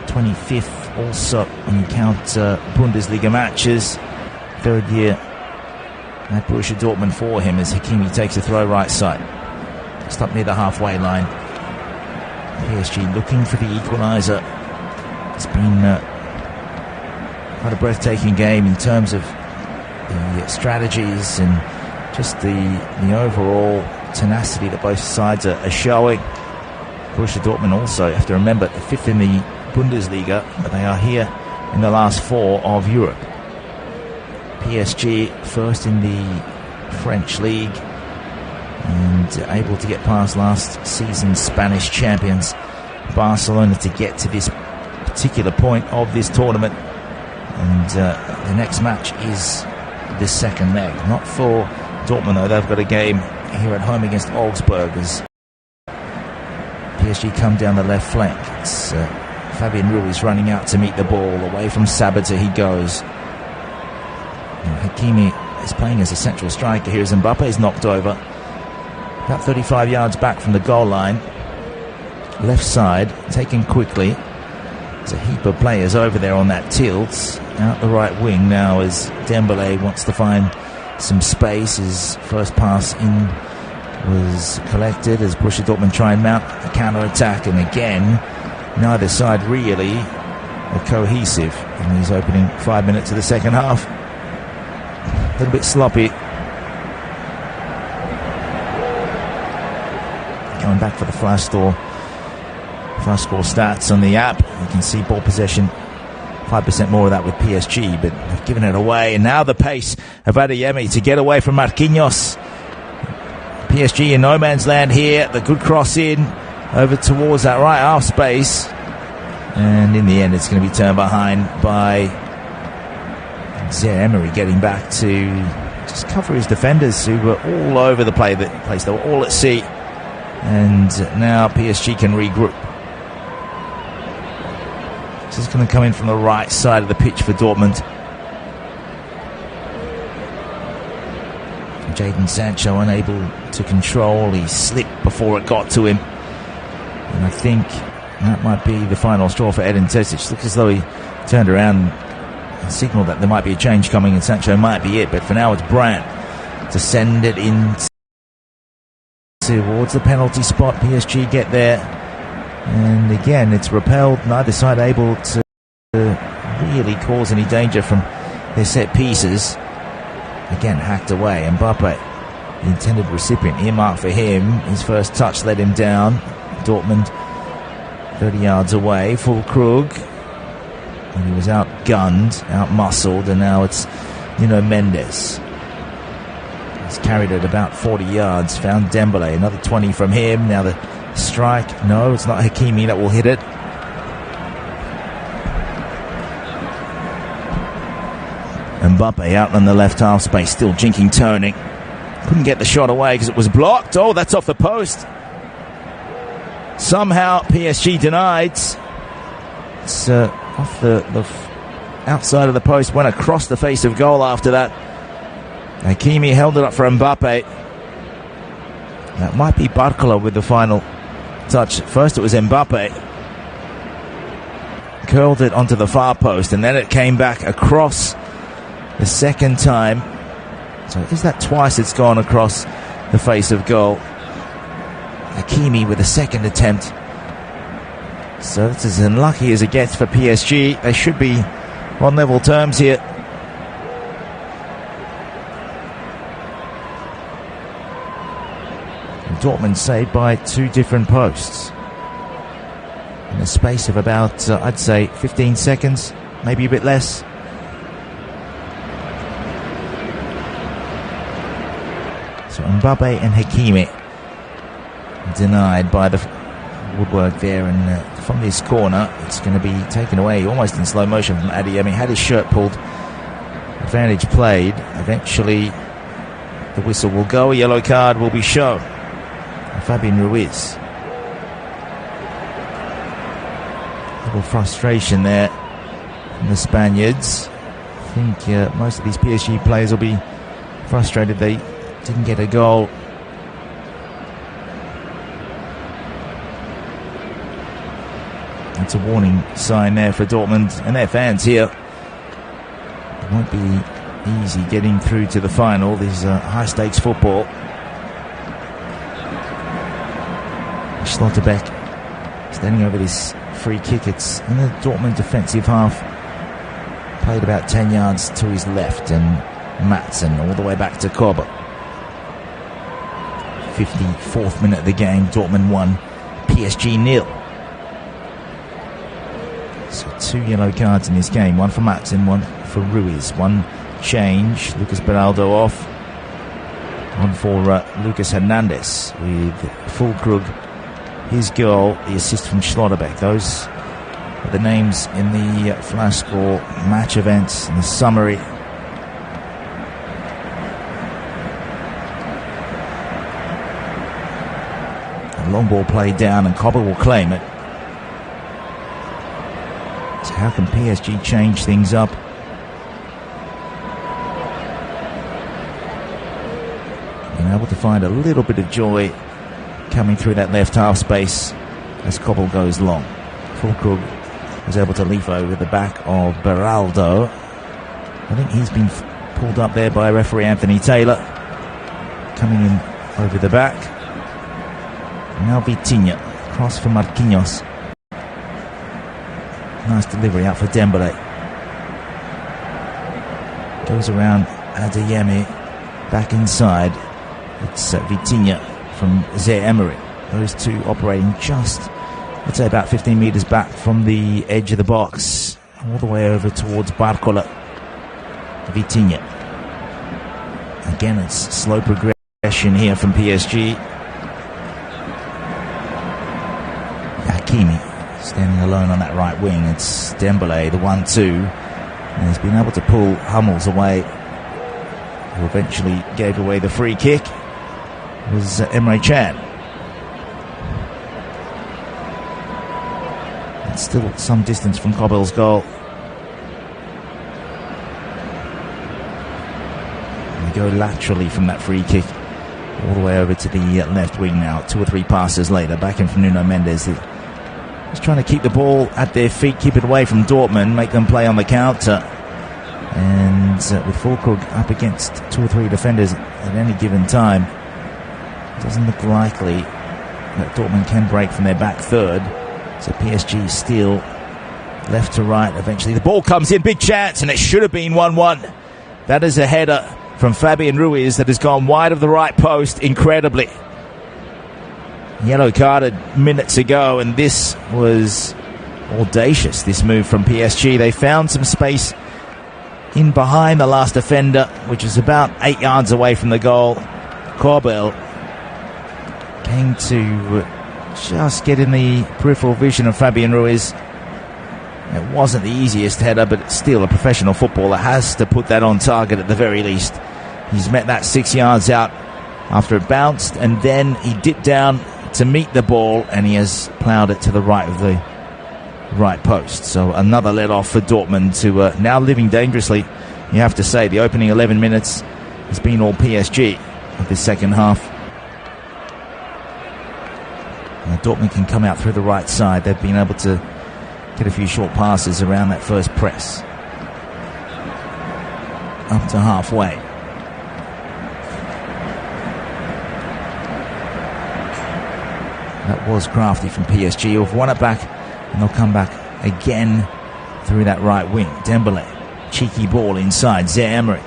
25th also when you count Bundesliga matches. 3rd year at Borussia Dortmund for him as Hakimi takes a throw right side. Just up near the halfway line. PSG looking for the equaliser. It's been quite a breathtaking game in terms of the strategies and just the overall tenacity that both sides are showing. Borussia Dortmund also, you have to remember, 5th in the Bundesliga, but they are here in the last 4 of Europe. PSG first in the French league and able to get past last season's Spanish champions Barcelona to get to this particular point of this tournament. And the next match is the second leg. Not for Dortmund though, they've got a game here at home against Augsburg as PSG come down the left flank. It's Fabian Ruiz running out to meet the ball. Away from Sabitzer he goes. And Hakimi is playing as a central striker. Here's Mbappe, is knocked over. About 35 yards back from the goal line. Left side, taken quickly. There's a heap of players over there on that tilt. Out the right wing now as Dembele wants to find some space. His first pass in was collected as Borussia Dortmund try and mount a counter-attack, and again neither side really are cohesive in these opening 5 minutes of the second half. A little bit sloppy. Going back for the flash score stats on the app, you can see ball possession 5% more of that with PSG, but they've given it away. And now the pace of Adeyemi to get away from Marquinhos. PSG in no man's land here. The good cross in over towards that right half space. And in the end, it's going to be turned behind by Emery, getting back to just cover his defenders who were all over the place. They were all at sea. And now PSG can regroup. This is going to come in from the right side of the pitch for Dortmund. Jadon Sancho unable to control. He slipped before it got to him. And I think that might be the final straw for Edin Terzic. Looks as though he turned around and signalled that there might be a change coming and Sancho might be it. But for now it's Brandt to send it in towards the penalty spot. PSG get there. And again, it's repelled. Neither side able to really cause any danger from their set pieces. Again, hacked away. Mbappe, the intended recipient, earmarked for him. His first touch let him down. Dortmund 30 yards away. Fullkrug. And he was outgunned, out-muscled, and now it's Mendes. He's carried it about 40 yards. Found Dembele. Another 20 from him. Now the strike. No, it's not Hakimi that will hit it. Mbappe out on the left half space, still jinking, turning. Couldn't get the shot away because it was blocked. Oh, that's off the post. Somehow PSG denied. It's off the outside of the post, went across the face of goal after that. Hakimi held it up for Mbappe. That might be Barcola with the final touch. First it was Mbappe. Curled it onto the far post, and then it came back across the second time. So is that twice it's gone across the face of goal? Hakimi with a second attempt. So it's as unlucky as it gets for PSG. They should be on level terms here. And Dortmund saved by two different posts in a space of about, I'd say, 15 seconds, maybe a bit less. So Mbappe and Hakimi denied by the woodwork there, and from this corner it's going to be taken away almost in slow motion from Adeyemi. Had his shirt pulled, advantage played. Eventually the whistle will go, a yellow card will be shown. Fabian Ruiz. A little frustration there from the Spaniards. I think most of these PSG players will be frustrated they didn't get a goal. It's a warning sign there for Dortmund and their fans here. It won't be easy getting through to the final. This is high stakes football. Schlotterbeck standing over this free kick. It's in the Dortmund defensive half. Played about 10 yards to his left, and Matson all the way back to Kobe. 54th minute of the game. Dortmund 1, PSG 0. So two yellow cards in this game. One for Matson, one for Ruiz. One change. Lucas Beraldo off. One for Lucas Hernandez with Fullkrug. His goal, the assist from Schlotterbeck. Those are the names in the flash score match events in the summary. A long ball played down, and Kobe will claim it. So how can PSG change things up? Being able to find a little bit of joy coming through that left half space as Koppel goes long. Fullkrug was able to leap over the back of Beraldo. I think he's been pulled up there by referee Anthony Taylor. Coming in over the back. Now Vitinha. Cross for Marquinhos. Nice delivery out for Dembele. Goes around Adeyemi. Back inside. It's Vitinha from Emery. Those two operating just, let's say, about 15 metres back from the edge of the box, all the way over towards Barcola. Vitinha. Again, it's slow progression possession here from PSG. Hakimi standing alone on that right wing. It's Dembele, the 1-2. And he's been able to pull Hummels away, who eventually gave away the free kick. It was Emre Can. It's still some distance from Kobel's goal. And they go laterally from that free kick all the way over to the left wing now. 2 or 3 passes later, back in from Nuno Mendes. Just trying to keep the ball at their feet, keep it away from Dortmund, make them play on the counter. And with Fullkrug up against 2 or 3 defenders at any given time, it doesn't look likely that Dortmund can break from their back third. So PSG still left to right. Eventually the ball comes in, big chance, and it should have been 1-1. That is a header from Fabian Ruiz that has gone wide of the right post, incredibly. Yellow carded minutes ago, and this was audacious, this move from PSG. They found some space in behind the last defender, which is about 8 yards away from the goal. Kobel came to just get in the peripheral vision of Fabian Ruiz. It wasn't the easiest header, but still, a professional footballer has to put that on target at the very least. He's met that 6 yards out after it bounced, and then he dipped down to meet the ball, and he has ploughed it to the right of the right post. So another let off for Dortmund, to now living dangerously. You have to say the opening 11 minutes has been all PSG of this second half. Now Dortmund can come out through the right side. They've been able to get a few short passes around that first press up to halfway. That was crafty from PSG, who've won it back, and they'll come back again through that right wing. Dembele, cheeky ball inside. Zaire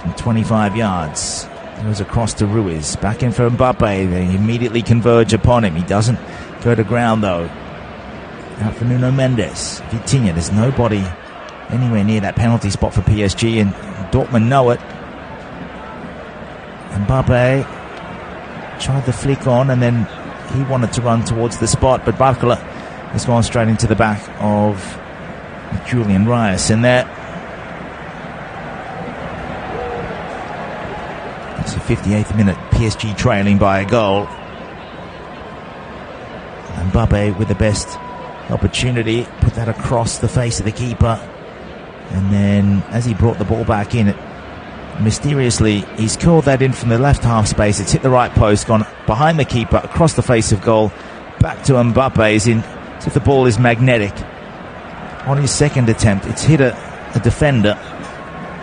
from 25 yards. Goes across to Ruiz. Back in for Mbappe. They immediately converge upon him. He doesn't go to ground, though. Out for Nuno Mendes. Vitinha, there's nobody anywhere near that penalty spot for PSG, and Dortmund know it. Mbappe tried the flick on, and then he wanted to run towards the spot, but Barcola has gone straight into the back of Julian Reis in there. It's the 58th minute, PSG trailing by a goal. Mbappe with the best opportunity, put that across the face of the keeper, and then as he brought the ball back in, mysteriously he's curled that in from the left half space. It's hit the right post, gone behind the keeper, across the face of goal, back to Mbappe. Is in as if the ball is magnetic. On his second attempt, it's hit a defender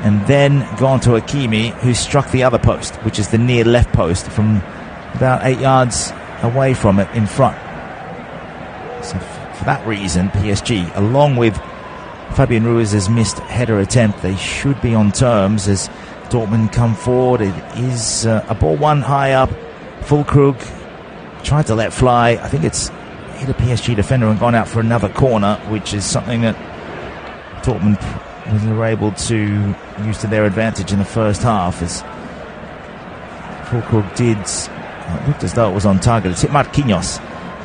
and then gone to Hakimi, who struck the other post, which is the near left post, from about 8 yards away from it in front. So for that reason, PSG, along with Fabian Ruiz's missed header attempt, they should be on terms as Dortmund come forward. It is a ball one high up. Fullkrug tried to let fly. I think it's hit a PSG defender and gone out for another corner, which is something that Dortmund were able to use to their advantage in the first half, as Fullkrug did. It looked as though it was on target. It's hit Marquinhos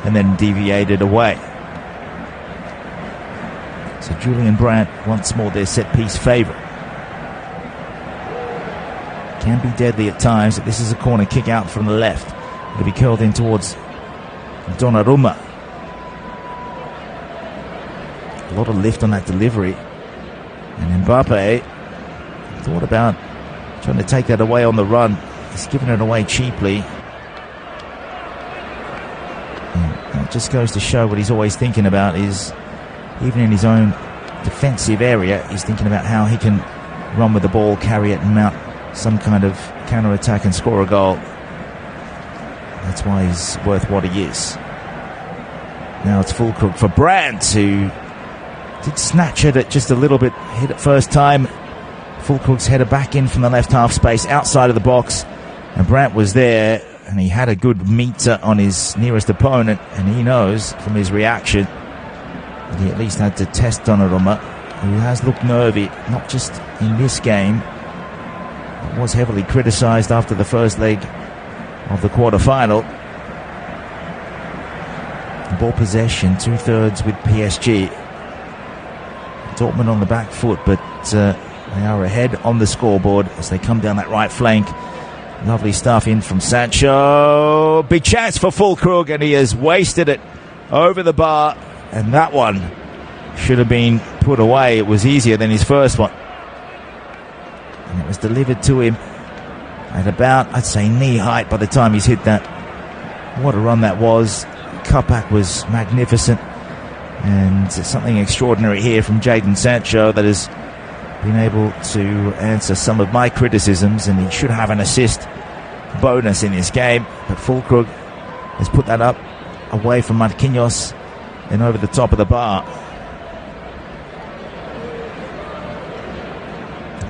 and then deviated away. So Julian Brandt once more their set-piece favourite. Can be deadly at times. This is a corner kick out from the left. It'll be curled in towards Donnarumma. A lot of lift on that delivery. And Mbappe thought about trying to take that away on the run. He's given it away cheaply. And it just goes to show what he's always thinking about is, even in his own defensive area, he's thinking about how he can run with the ball, carry it, and mount some kind of counter-attack and score a goal. That's why he's worth what he is. Now it's Fullkrug for Brandt, who did snatch at it just a little bit, hit it first time. Fullkrug's header back in from the left half space, outside of the box, and Brandt was there, and he had a good meter on his nearest opponent, and he knows from his reaction that he at least had to test Donnarumma, who has looked nervy, not just in this game. It was heavily criticised after the first leg of the quarter-final. Ball possession, 2/3 with PSG. Dortmund on the back foot, but they are ahead on the scoreboard as they come down that right flank. Lovely stuff in from Sancho. Big chance for Fullkrug, and he has wasted it over the bar. And that one should have been put away. It was easier than his first one. And it was delivered to him at about, I'd say, knee height by the time he's hit that. What a run that was. Cutback was magnificent. And something extraordinary here from Jadon Sancho that has been able to answer some of my criticisms, and he should have an assist bonus in this game. But Fullkrug has put that up away from Marquinhos and over the top of the bar.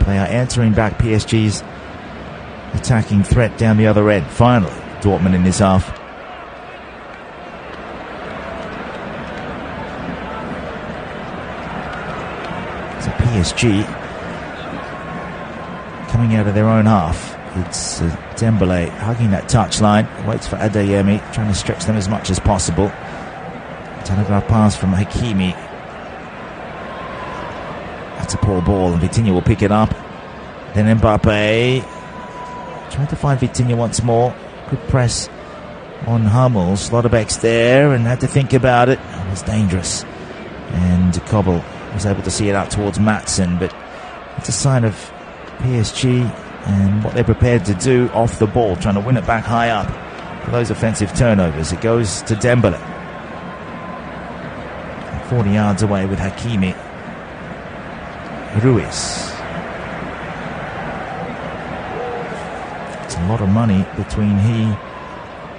They are answering back PSG's attacking threat down the other end. Finally, Dortmund in this half. So PSG coming out of their own half. It's Dembele hugging that touchline, waits for Adeyemi, trying to stretch them as much as possible. Telegraph pass from Hakimi. That's a poor ball, and Vitinha will pick it up. Then Mbappe trying to find Vitinha once more. Good press on Hummels. Slotterbeck's there and had to think about it. It was dangerous. And Kobel was able to see it out towards Maatsen, but it's a sign of PSG and what they're prepared to do off the ball, trying to win it back high up for those offensive turnovers. It goes to Dembele. 40 yards away with Hakimi. Ruiz. It's a lot of money between he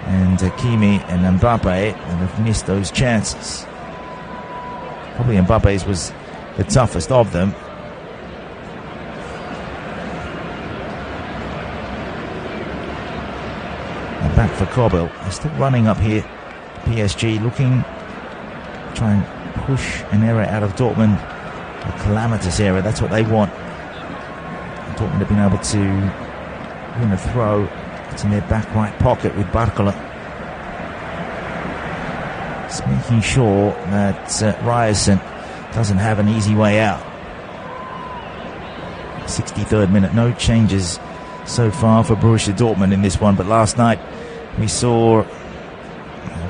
and Hakimi and Mbappe, and have missed those chances. Probably Mbappe's was the toughest of them. And back for Kobel. They're still running up here. PSG looking, try and push an error out of Dortmund. A calamitous error, that's what they want. Dortmund have been able to win a throw. It's in their back right pocket with Barcola. It's making sure that Ryerson doesn't have an easy way out. 63rd minute, no changes so far for Borussia Dortmund in this one, but last night we saw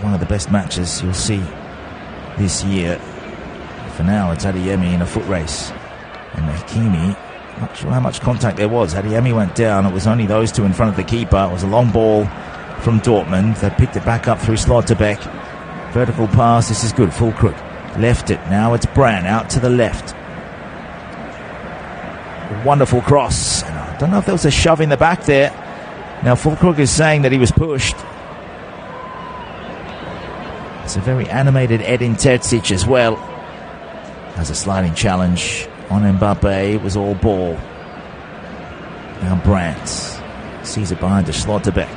one of the best matches you'll see this year. For now, it's Adeyemi in a foot race. And Hakimi, not sure how much contact there was. Adeyemi went down. It was only those two in front of the keeper. It was a long ball from Dortmund. They picked it back up through Slotterbeck. Vertical pass. This is good. Fullkrug left it. Now it's Brand out to the left. Wonderful cross. I don't know if there was a shove in the back there. Now Fullkrug is saying that he was pushed. It's a very animated Edin Terzic as well. Has a sliding challenge on Mbappe. It was all ball. Now Brandt sees it behind to Slotterbeck.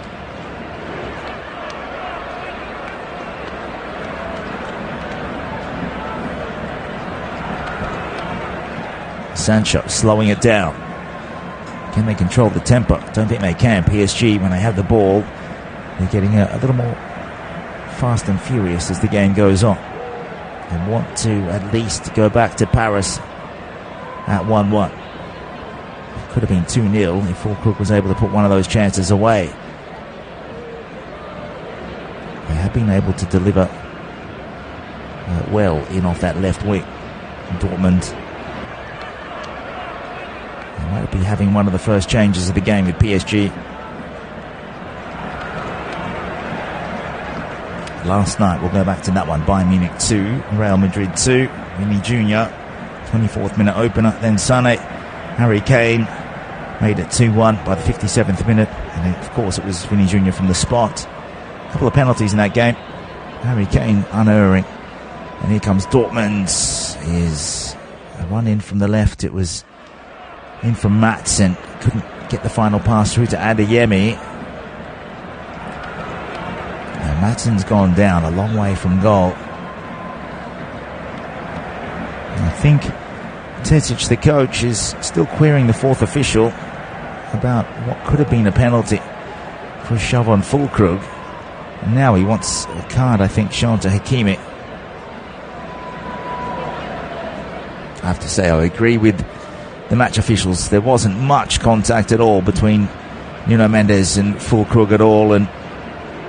Sancho slowing it down. Can they control the tempo? Don't think they can. PSG, when they have the ball, they're getting a little more fast and furious as the game goes on. They want to at least go back to Paris at 1-1. It could have been 2-0 if Fullkrug was able to put one of those chances away. They have been able to deliver well in off that left wing. Dortmund, they might be having one of the first changes of the game with PSG. Last night, we'll go back to that one. Bayern Munich 2, Real Madrid 2. Vinny Jr., 24th minute opener. Then Sané, Harry Kane made it 2-1 by the 57th minute. And then, of course, it was Vinny Jr. from the spot. A couple of penalties in that game. Harry Kane unerring. And here comes Dortmund. Is a run in from the left. It was in from Maatsen. Couldn't get the final pass through to Adeyemi. Maatsen's gone down a long way from goal. And I think Terzic, the coach, is still querying the fourth official about what could have been a penalty for a shove on Fullkrug. And now he wants a card, I think, shown to Hakimi. I have to say, I agree with the match officials. There wasn't much contact at all between Nuno Mendes and Fullkrug at all, and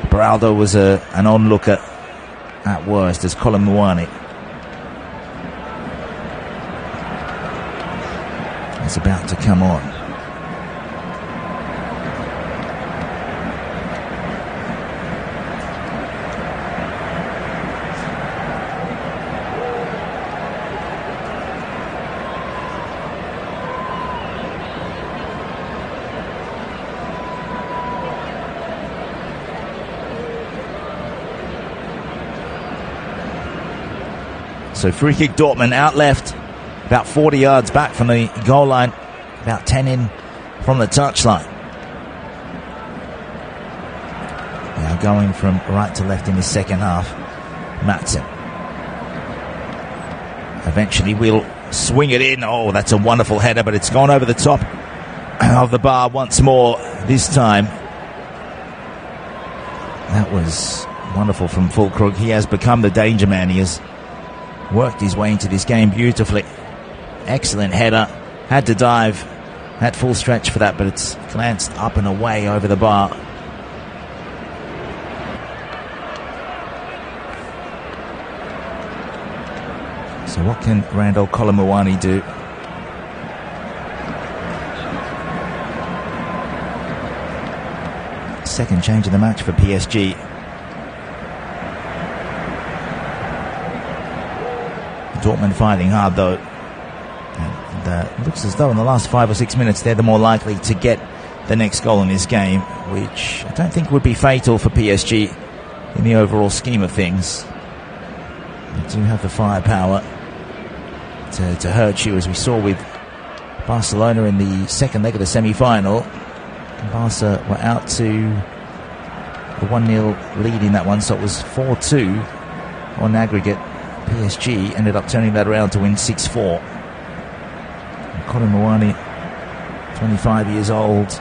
Beraldo was an onlooker at worst as Colin Muani is about to come on. So free kick Dortmund out left, about 40 yards back from the goal line, about 10 in from the touchline. Now going from right to left in the second half, Madsen. Eventually will swing it in. Oh, that's a wonderful header, but it's gone over the top of the bar once more this time. That was wonderful from Fullkrug. He has become the danger man. He has worked his way into this game beautifully. Excellent header. Had to dive. Had full stretch for that, but it's glanced up and away over the bar. So what can Randall Colomouani do? Second change of the match for PSG. Dortmund fighting hard though, and looks as though in the last 5 or 6 minutes they're the more likely to get the next goal in this game, which I don't think would be fatal for PSG in the overall scheme of things. They do have the firepower to hurt you, as we saw with Barcelona in the second leg of the semi-final. Barca were out to a 1-0 lead in that one, so it was 4-2 on aggregate. PSG ended up turning that around to win 6-4. Colin Muani, 25 years old,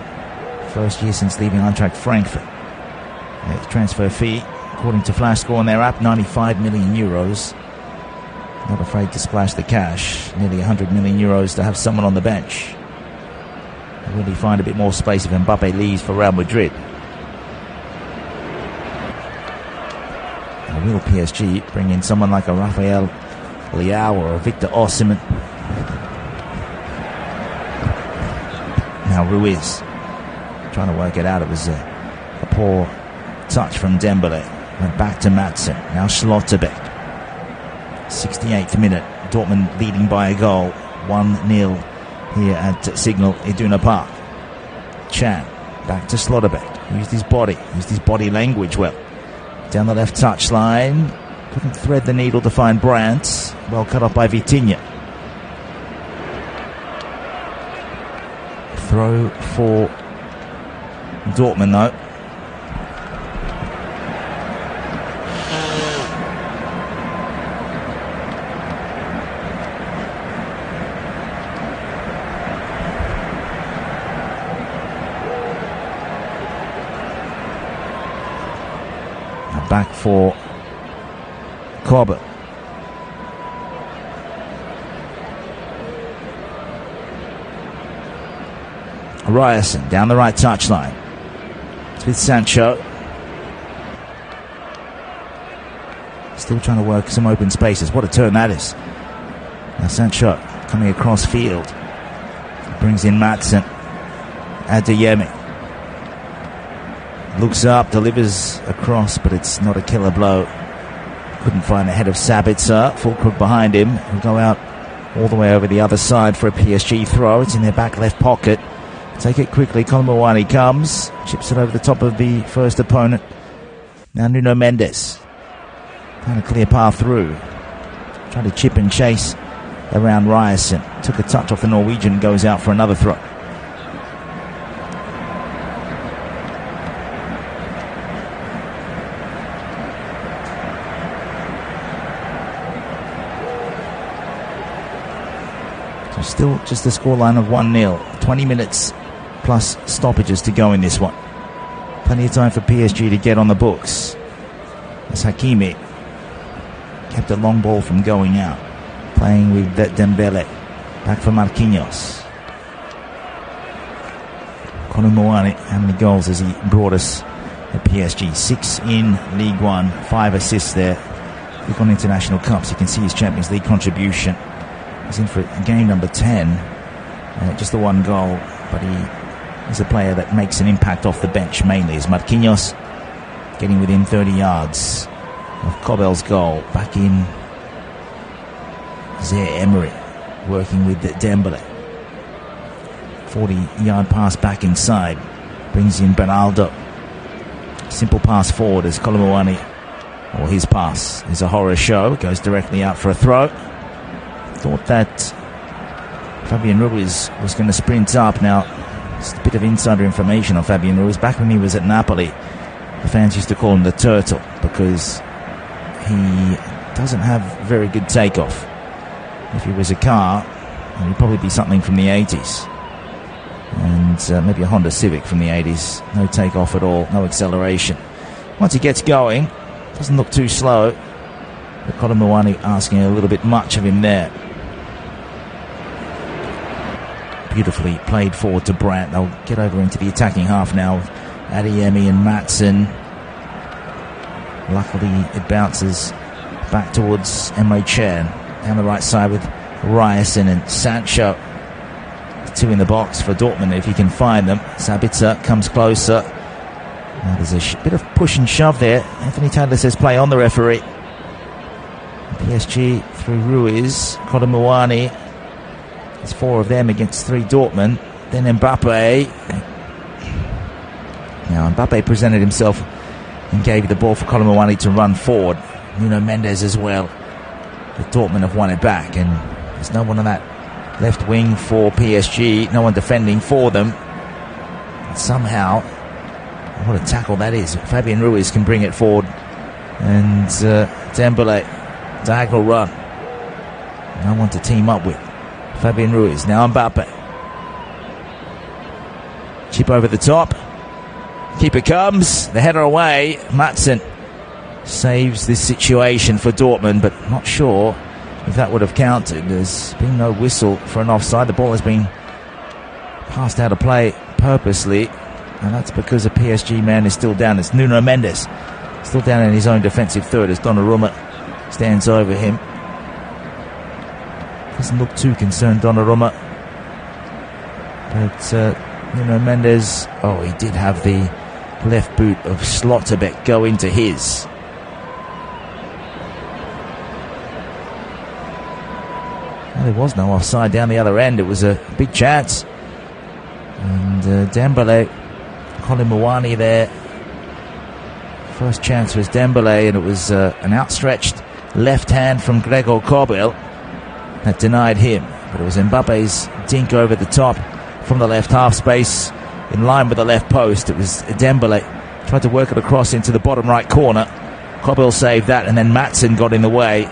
first year since leaving Eintracht Frankfurt. The transfer fee, according to Flash Score on their app, 95 million euros. Not afraid to splash the cash. Nearly 100 million euros to have someone on the bench. Will he find a bit more space if Mbappe leaves for Real Madrid? Or will PSG bring in someone like a Rafael Leao or a Victor Osimhen? Now Ruiz trying to work it out. It was a poor touch from Dembele. Went back to Madsen. Now Schlotterbeck. 68th minute. Dortmund leading by a goal. 1-0 here at Signal Iduna Park. Chan back to Schlotterbeck. Used his body language well. Down the left touchline. Couldn't thread the needle to find Brandt. Well cut off by Vitinha. Throw for Dortmund though. Back for Corbett. Ryerson down the right touchline. It's with Sancho. Still trying to work some open spaces. What a turn that is. Now Sancho coming across field. Brings in Madsen. Adeyemi. Looks up, delivers across, but it's not a killer blow. Couldn't find the head of Sabitzer. Fullkrug behind him. He'll go out all the way over the other side for a PSG throw. It's in their back left pocket. Take it quickly. Colin Muani comes. Chips it over the top of the first opponent. Now Nuno Mendes. Trying to clear path through. Trying to chip and chase around Ryerson. Took a touch off the Norwegian. Goes out for another throw. Still just a scoreline of 1-0. 20 minutes plus stoppages to go in this one. Plenty of time for PSG to get on the books. As Hakimi kept a long ball from going out. Playing with Dembele. Back for Marquinhos. Kolo Muani, how many goals has he brought us at PSG? 6 in League One, 5 assists there. Look on international cups, you can see his Champions League contribution. He's in for game number 10. Just the one goal, but he is a player that makes an impact off the bench mainly. As Marquinhos getting within 30 yards of Kobel's goal. Back in Zaire Emery, working with Dembele. 40-yard pass back inside. Brings in Bernaldo. Simple pass forward as Kolo Muani, or his pass, is a horror show. It goes directly out for a throw. Thought that Fabian Ruiz was going to sprint up. Now, just a bit of insider information on Fabian Ruiz. Back when he was at Napoli, the fans used to call him the Turtle because he doesn't have very good takeoff. If he was a car, it would probably be something from the 80s. And maybe a Honda Civic from the 80s. No takeoff at all, no acceleration. Once he gets going, doesn't look too slow. But Kolo Muani asking a little bit much of him there. Beautifully played forward to Brandt. They'll get over into the attacking half now with Adeyemi and Matson. Luckily it bounces back towards Emre Can. Down the right side with Ryerson and Sancho. 2 in the box for Dortmund if he can find them. Sabitzer comes closer. Now there's a bit of push and shove there. Anthony Taylor says play on the referee. PSG through Ruiz, Kolo Muani. There's 4 of them against 3 Dortmund. Then Mbappe. Now Mbappe presented himself and gave the ball for Kolo Muani to run forward. Nuno Mendes as well. The Dortmund have won it back, and there's no one on that left wing for PSG. No one defending for them. And somehow, what a tackle that is. Fabian Ruiz can bring it forward. And Dembele, diagonal run. No one to team up with. Fabian Ruiz, now Mbappe. Chip over the top. Keeper comes. The header away. Matson saves this situation for Dortmund, but not sure if that would have counted. There's been no whistle for an offside. The ball has been passed out of play purposely, and that's because a PSG man is still down. It's Nuno Mendes, still down in his own defensive third as Donnarumma stands over him. Doesn't look too concerned, Donnarumma, but Nuno Mendes, he did have the left boot of Slotterbeck go into his. There was no offside down the other end. It was a big chance. And Dembele, Kolo Muani there. First chance was Dembele, and it was an outstretched left hand from Gregor Kobel that denied him. But it was Mbappe's dink over the top from the left half space in line with the left post. It was Dembele tried to work it across into the bottom right corner. Kobel saved that, and then Matson got in the way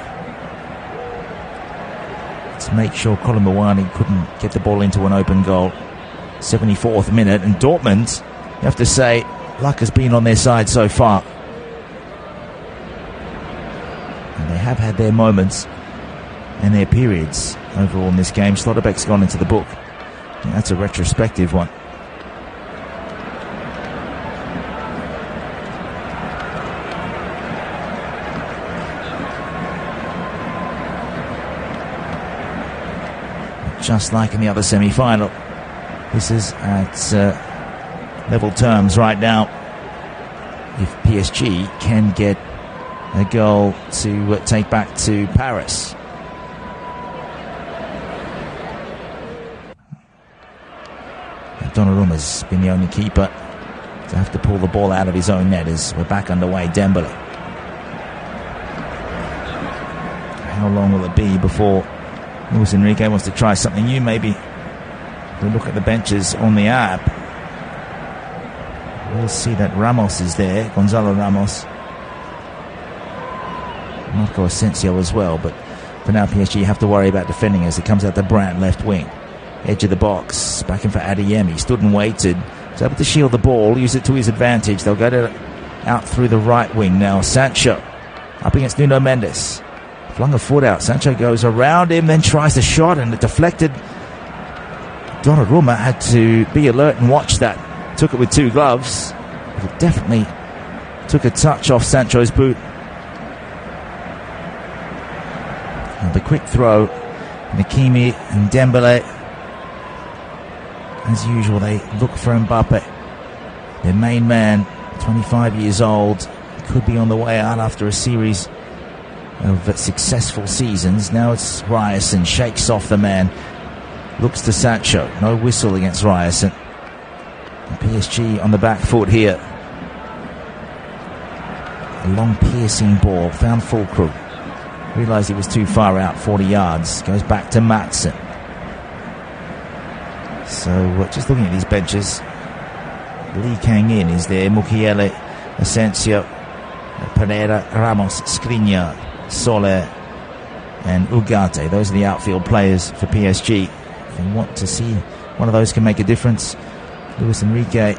to make sure Kolo Muani couldn't get the ball into an open goal. 74th minute, and Dortmund, you have to say, luck has been on their side so far. And they have had their moments and their periods overall in this game. Slotterbeck's gone into the book. I think that's a retrospective one. Just like in the other semi-final, this is at level terms right now. If PSG can get a goal to take back to Paris. Donnarumma's been the only keeper to have to pull the ball out of his own net as we're back underway. Dembele. How long will it be before Luis Enrique wants to try something new? Maybe we look at the benches on the app. We'll see that Ramos is there, Gonzalo Ramos, Marco Asensio as well. But for now, PSG have to worry about defending as it comes out the Brandt left wing, edge of the box, back in for Adeyemi. Stood and waited He's able to shield the ball, use it to his advantage. They'll go out through the right wing now. Sancho up against Nuno Mendes. Flung a foot out. Sancho goes around him, then tries the shot, and it deflected. Donnarumma had to be alert and watch that. Took it with two gloves, but it definitely took a touch off Sancho's boot. And the quick throw, Hakimi and Dembele. As usual, they look for Mbappe. Their main man, 25 years old, could be on the way out after a series of successful seasons. Now it's Ryerson, shakes off the man, looks to Sancho. No whistle against Ryerson. PSG on the back foot here. A long piercing ball, found Fullkrug. Realised he was too far out, 40 yards. Goes back to Matson. So just looking at these benches, Lee Kang-in is there, Mukiele, Asensio, Pereira, Ramos, Skriniar, Soler and Ugarte. Those are the outfield players for PSG. If they want to see one of those can make a difference, Luis Enrique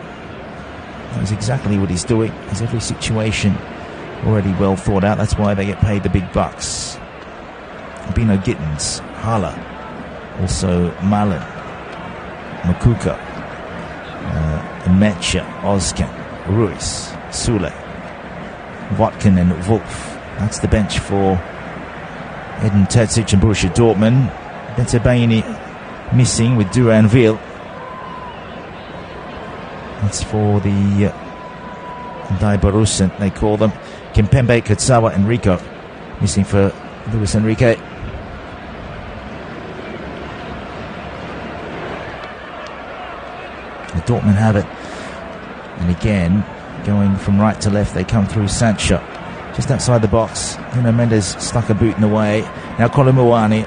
knows exactly what he's doing. Has every situation already well thought out. That's why they get paid the big bucks. Bino Gittins, Hala, also Malin, Makuka, Mecha, Ozcan, Ruiz, Sule, Watkin and Wolf. That's the bench for Edin Terzic and Borussia Dortmund. Bentebaini missing with Duranville. That's for the Daibarusen, they call them. Kimpembe, Kurzawa, Enrico missing for Luis Enrique. The Dortmund have it. And again, going from right to left, they come through Sancho. Just outside the box, Nuno Mendes stuck a boot in the way. Now Kolomuani.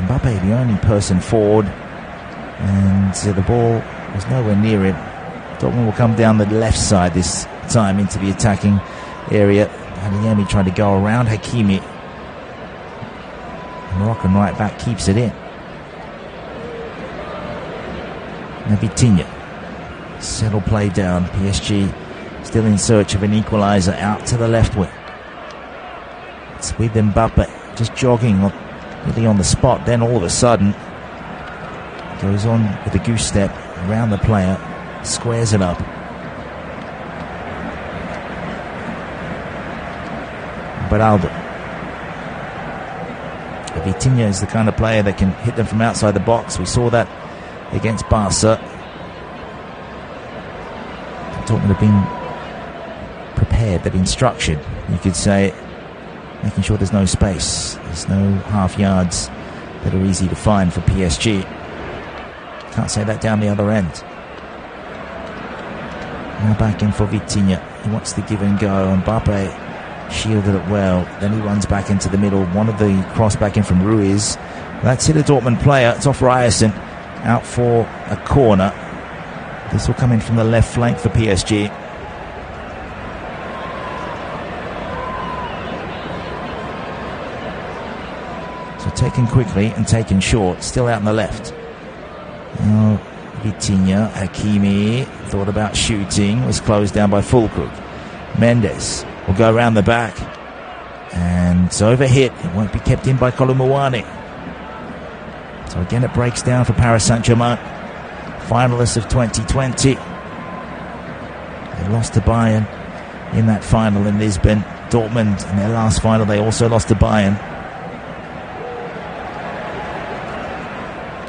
Mbappe, the only person forward. And the ball was nowhere near him. Dortmund will come down the left side this time into the attacking area. Adeyemi trying to go around Hakimi. Moroccan right back keeps it in. Now Vitinha. Settle play down. PSG still in search of an equaliser out to the left wing. It's with Mbappe just jogging really on the spot. Then all of a sudden goes on with a goose step around the player, squares it up. Beraldo. Vitinha is the kind of player that can hit them from outside the box. We saw that against Barca. Dortmund have been prepared, they've been structured, you could say, making sure there's no space, there's no half yards that are easy to find for PSG. Can't say that down the other end. Now back in for Vitinha. He wants to give and go. Mbappe shielded it well. Then he runs back into the middle. One of the cross back in from Ruiz. That's hit a Dortmund player. It's off Ryerson. Out for a corner. This will come in from the left flank for PSG. So taken quickly and taken short. Still out on the left. Now Vitinha, Hakimi thought about shooting. Was closed down by Fullkrug. Mendes will go around the back. And it's overhit. It won't be kept in by Kolomuani. So again it breaks down for Paris Saint-Germain. Finalists of 2020. They lost to Bayern in that final in Lisbon. Dortmund in their last final, they also lost to Bayern.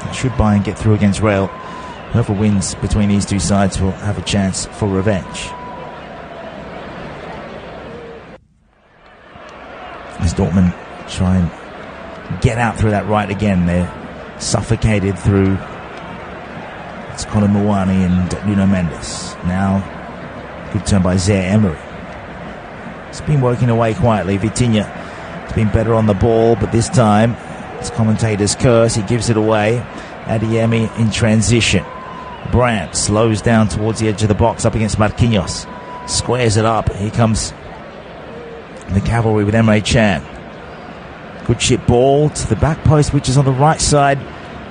And should Bayern get through against Real, whoever wins between these two sides will have a chance for revenge. As Dortmund try and get out through that right again, they're suffocated through. It's Kolomuani and Nuno Mendes. Now, good turn by Zaire Emery. It's been working away quietly. Vitinha has been better on the ball, but this time it's commentator's curse. He gives it away. Adeyemi in transition. Brandt slows down towards the edge of the box up against Marquinhos. Squares it up. Here comes the cavalry with Emre Can. Good chip ball to the back post, which is on the right side.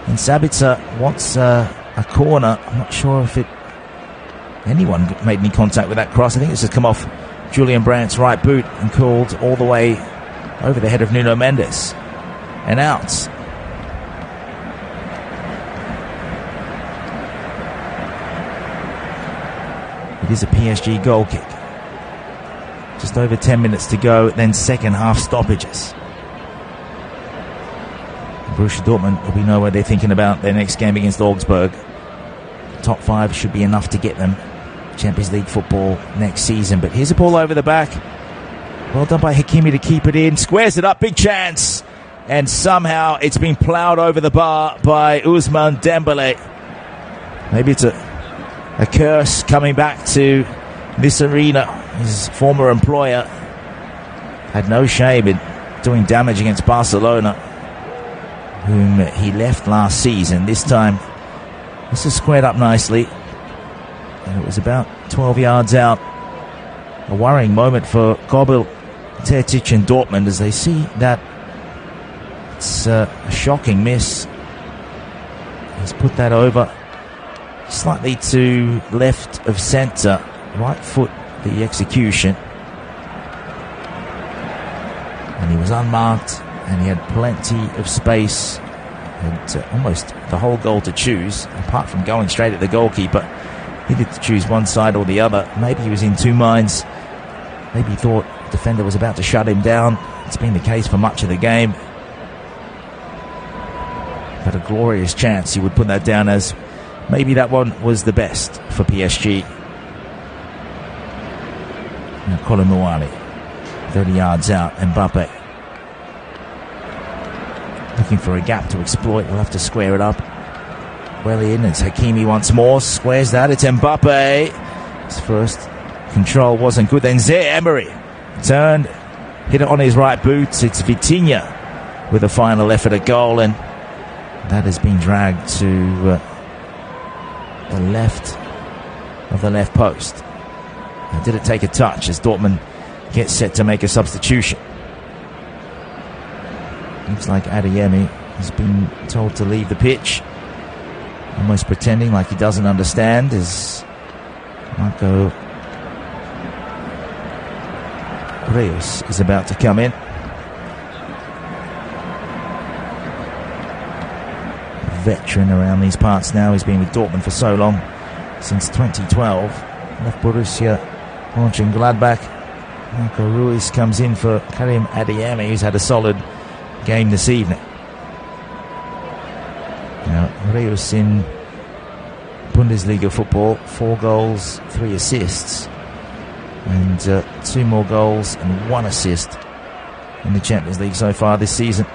And Sabitzer wants a corner. I'm not sure if it anyone made any contact with that cross. I think it's just come off Julian Brandt's right boot and called all the way over the head of Nuno Mendes and out. It is a PSG goal kick. Just over 10 minutes to go, then second half stoppages. Borussia Dortmund will be nowhere they're thinking about their next game against Augsburg. Top 5 should be enough to get them Champions League football next season. But here's a ball over the back. Well done by Hakimi to keep it in. Squares it up, big chance. And somehow it's been ploughed over the bar by Ousmane Dembélé. Maybe it's a curse coming back to this arena. His former employer had no shame in doing damage against Barcelona, whom he left last season. This time, this is squared up nicely. And it was about 12 yards out. A worrying moment for Kobil, Tertic and Dortmund as they see that it's a shocking miss. He's put that over slightly to left of centre, right foot the execution, and he was unmarked and he had plenty of space and almost the whole goal to choose, apart from going straight at the goalkeeper. He had to choose one side or the other. Maybe he was in two minds. Maybe he thought the defender was about to shut him down. It's been the case for much of the game, but a glorious chance. He would put that down as maybe that one was the best for PSG. Now Colomouani, 30 yards out. Mbappe looking for a gap to exploit. We'll have to square it up. Well in, it's Hakimi once more. Squares that, it's Mbappe. His first control wasn't good. Then Zaire Emery turned, hit it on his right boot. It's Vitinha with a final effort at goal, and that has been dragged to the left of the left post. Now, did it take a touch as Dortmund gets set to make a substitution? Looks like Adeyemi has been told to leave the pitch, almost pretending like he doesn't understand as Marco Reus is about to come in. Veteran around these parts now. He's been with Dortmund for so long, since 2012. Left Borussia Mönchengladbach. Marco Reus comes in for Karim Adeyemi, who's had a solid game this evening. Now Reus in Bundesliga football, 4 goals, 3 assists, and 2 more goals and 1 assist in the Champions League so far this season.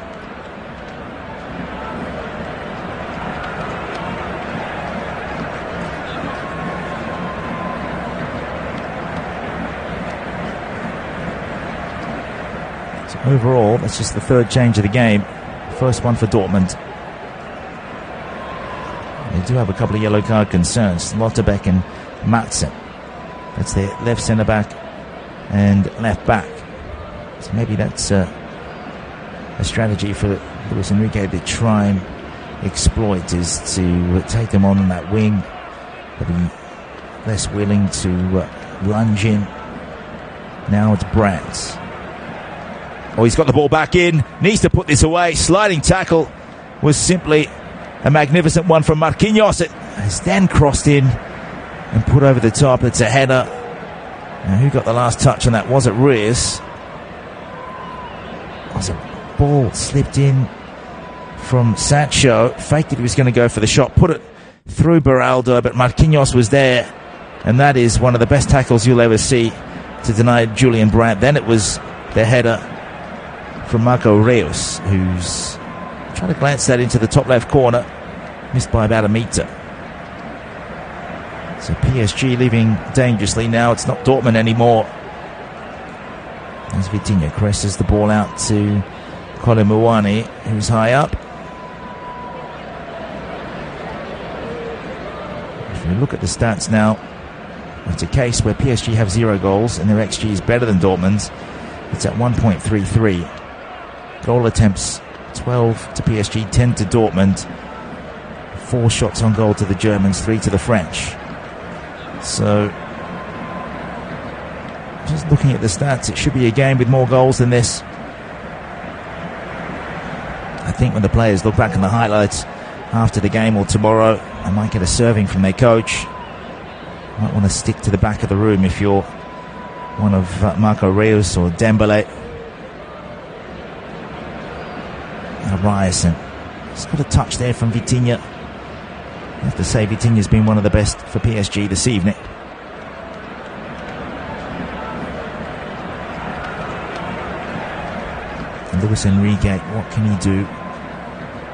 Overall, that's just the 3rd change of the game. First one for Dortmund. They do have a couple of yellow card concerns. Lotterbeck and Madsen. That's their left centre-back and left back. So maybe that's a strategy for Luis Enrique to try and exploit, is to take them on that wing. They'll be less willing to lunge in. Now it's Brandt. Oh, he's got the ball back in. Needs to put this away. Sliding tackle was simply a magnificent one from Marquinhos. It has then crossed in and put over the top. It's a header. Now, who got the last touch on that? Was it Reus? Was a ball slipped in from Sancho. Faked that he was going to go for the shot. Put it through Beraldo, but Marquinhos was there. And that is one of the best tackles you'll ever see to deny Julian Brandt. Then it was the header from Marco Reus, who's trying to glance that into the top left corner. Missed by about a metre. So PSG leaving dangerously now. It's not Dortmund anymore. As Vitinha cresses the ball out to Colomouani, who's high up. If we look at the stats now, it's a case where PSG have 0 goals and their XG is better than Dortmund's. It's at 1.33. Goal attempts 12 to PSG, 10 to Dortmund. 4 shots on goal to the Germans, 3 to the French. So, just looking at the stats, it should be a game with more goals than this. I think when the players look back on the highlights after the game or tomorrow, they might get a serving from their coach. Might want to stick to the back of the room if you're one of Marco Reus or Dembele. Now Ryerson. He's got a touch there from Vitinha. I have to say Vitinha's been one of the best for PSG this evening. And Luis Enrique, what can he do?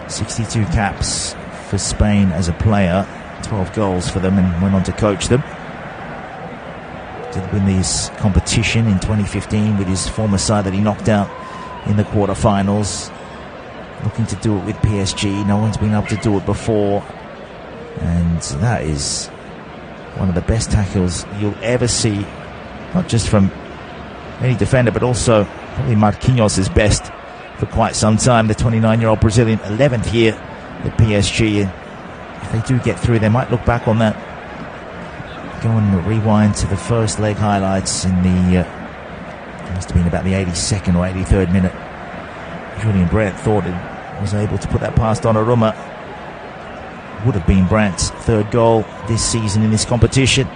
62 caps for Spain as a player, 12 goals for them, and went on to coach them. Did win this competition in 2015 with his former side that he knocked out in the quarterfinals. Looking to do it with PSG. No one's been able to do it before. And that is one of the best tackles you'll ever see. Not just from any defender, but also probably Marquinhos' best for quite some time. The 29-year-old Brazilian, 11th year at PSG. And if they do get through, they might look back on that. Go and rewind to the first leg highlights in the... it must have been about the 82nd or 83rd minute. Julian Brandt thought it was able to put that past Donnarumma. Would have been Brandt's third goal this season in this competition.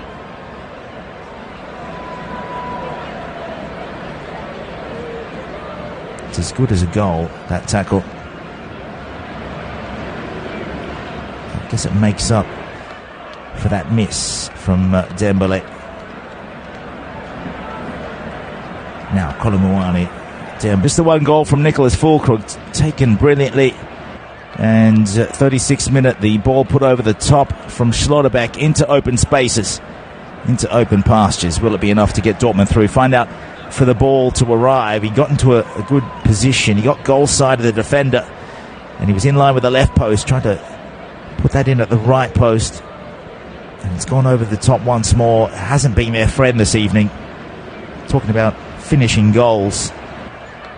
It's as good as a goal, that tackle. I guess it makes up for that miss from Dembele. Now Kolomouani. Just the one goal from Nicholas Fullkrug, taken brilliantly. And 36th minute, the ball put over the top from Schlotterbeck into open spaces, into open pastures. Will it be enough to get Dortmund through? Find out for the ball to arrive. He got into a good position. He got goal side of the defender, and he was in line with the left post, trying to put that in at the right post. And it's gone over the top once more. It hasn't been their friend this evening. Talking about finishing goals.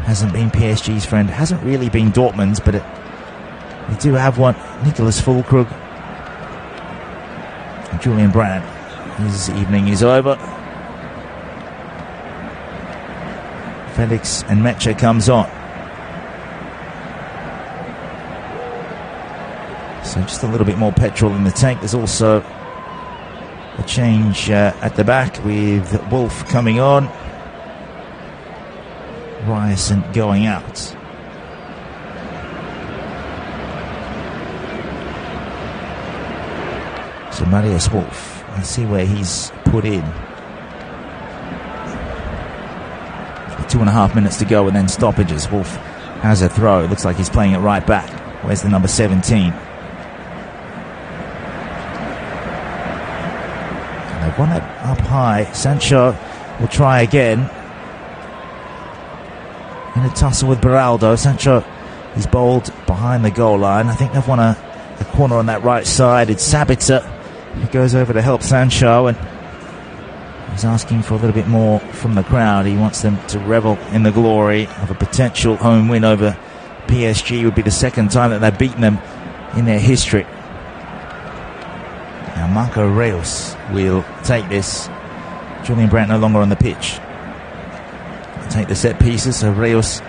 Hasn't been PSG's friend. Hasn't really been Dortmund's, but they do have one. Nicholas Fullkrug. Julian Brandt. His evening is over. Felix and Mecha comes on. So just a little bit more petrol in the tank. There's also a change at the back with Wolf coming on. Ryerson going out. So Marius Wolf, let's see where he's put in. 2.5 minutes to go and then stoppages. Wolf has a throw. It looks like he's playing it right back. Where's the number 17? And they've won it up high. Sancho will try again. In a tussle with Beraldo. Sancho is bowled behind the goal line. I think they've won a corner on that right side. It's Sabitzer who goes over to help Sancho, and he's asking for a little bit more from the crowd. He wants them to revel in the glory of a potential home win over PSG. It would be the second time that they've beaten them in their history. Now Marco Reus will take this. Julian Brandt no longer on the pitch. Take the set pieces, so Reus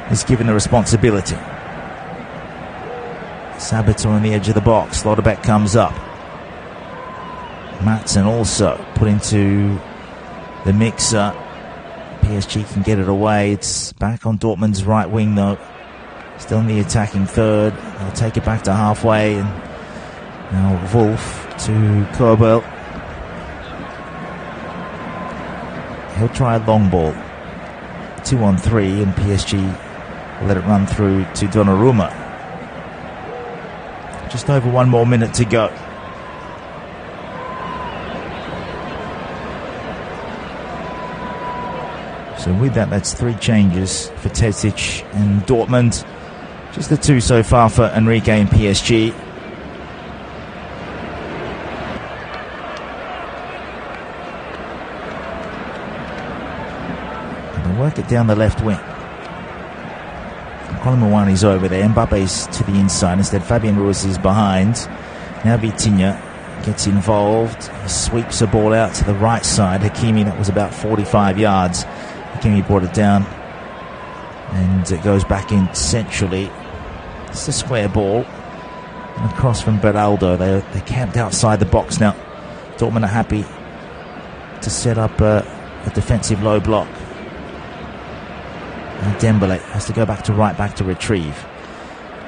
is given the responsibility. Sabitzer on the edge of the box. Schlotterbeck comes up. Matson also put into the mixer. PSG can get it away. It's back on Dortmund's right wing though. Still in the attacking third. They'll take it back to halfway, and now Wolf to Kobel. He'll try a long ball. 2-on-3, and PSG will let it run through to Donnarumma. Just over 1 more minute to go. So with that, that's 3 changes for Terzic and Dortmund. Just the 2 so far for Enrique and PSG. Work it down the left wing. Kolomouani's over there. Mbappe's to the inside. Instead, Fabian Ruiz is behind. Now Vitinha. gets involved. He sweeps the ball out to the right side. Hakimi, that was about 45 yards. Hakimi brought it down, and it goes back in centrally. It's a square ball. And across from Beraldo. They camped outside the box now. Dortmund are happy to set up a defensive low block. And Dembele has to go back to right back to retrieve.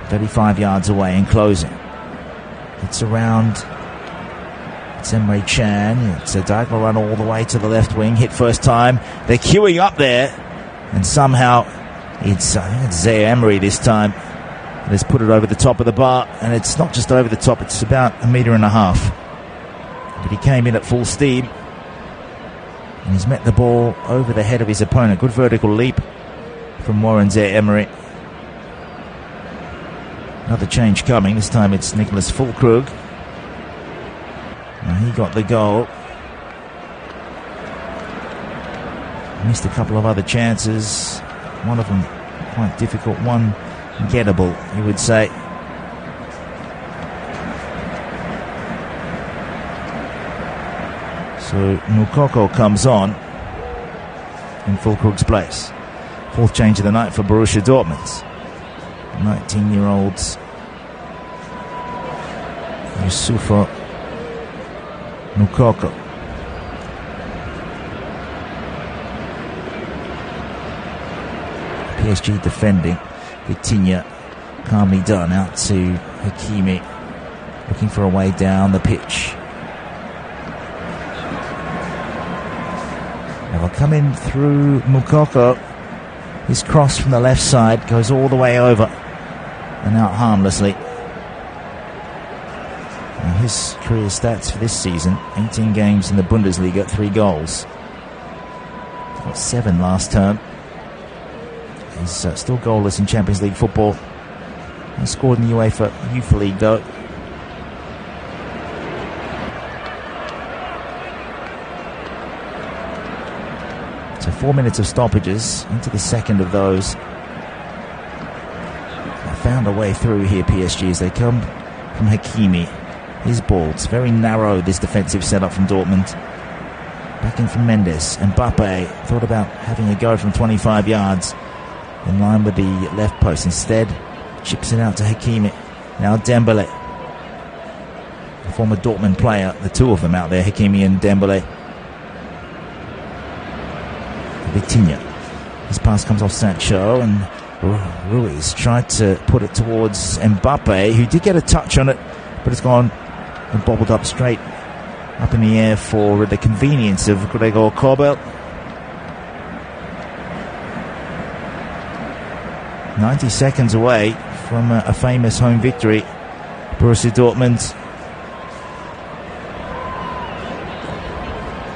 35 yards away and closing. It's around. It's Emre Can. It's a diagonal run all the way to the left wing. Hit first time. They're queuing up there. And somehow it's Zaire Emery this time. And has put it over the top of the bar. And it's not just over the top. It's about 1.5 meters. But he came in at full steam. And he's met the ball over the head of his opponent. Good vertical leap from Warren Zaire Emery. Another change coming. This time it's Nicholas Fullkrug. Now he got the goal. Missed a couple of other chances. One of them quite difficult. One gettable, you would say. So Moukoko comes on in Fullkrug's place. Fourth change of the night for Borussia Dortmund. 19-year-olds Youssoufa Moukoko. PSG defending. Vitinha calmly done out to Hakimi, looking for a way down the pitch. Now they'll come in through Moukoko. His cross from the left side goes all the way over and out harmlessly. Now his career stats for this season: 18 games in the Bundesliga, 3 goals. He got 7 last term. He's still goalless in Champions League football. He scored in the UEFA Youth League though. So 4 minutes of stoppages into the second of those. They found a way through here, PSG, as they come from Hakimi. His ball. It's very narrow, this defensive setup from Dortmund. Back in from Mendes. Mbappe thought about having a go from 25 yards in line with the left post. Instead, chips it out to Hakimi. Now Dembele, a former Dortmund player, the two of them out there, Hakimi and Dembele. Vitinha. His pass comes off Sancho, and Ruiz tried to put it towards Mbappe, who did get a touch on it, but it's gone and bobbled up straight up in the air for the convenience of Gregor Kobel. 90 seconds away from a famous home victory. Borussia Dortmund.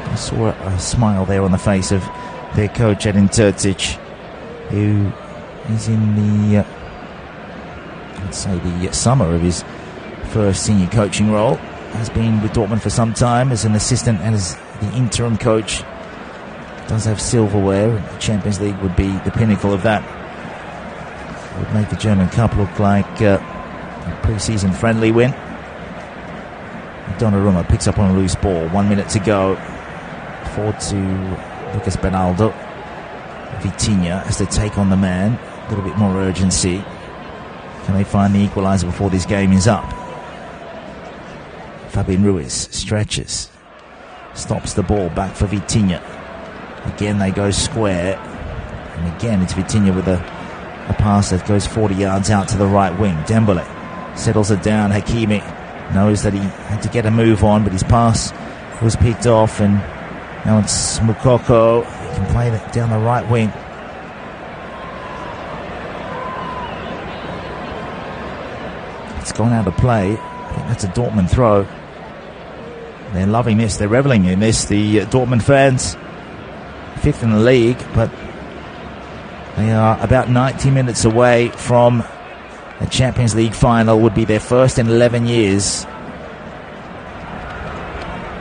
I saw a smile there on the face of their coach Edin Terzic, who is in the let's say the summer of his first senior coaching role. Has been with Dortmund for some time as an assistant and as the interim coach. Does have silverware. The Champions League would be the pinnacle of that. Would make the German Cup look like a pre-season friendly win. Donnarumma picks up on a loose ball. 1 minute to go. Forward to Lucas Beraldo. Vitinha has to take on the man. A little bit more urgency. Can they find the equaliser before this game is up? Fabian Ruiz stretches. Stops the ball back for Vitinha. Again they go square. And again it's Vitinha with a pass that goes 40 yards out to the right wing. Dembele settles it down. Hakimi knows that he had to get a move on, but his pass was picked off, and now it's Moukoko. He can play it down the right wing. It's gone out of play. I think that's a Dortmund throw. They're loving this. They're reveling in this. The Dortmund fans, 5th in the league, but they are about 90 minutes away from a Champions League final. Would be their first in 11 years.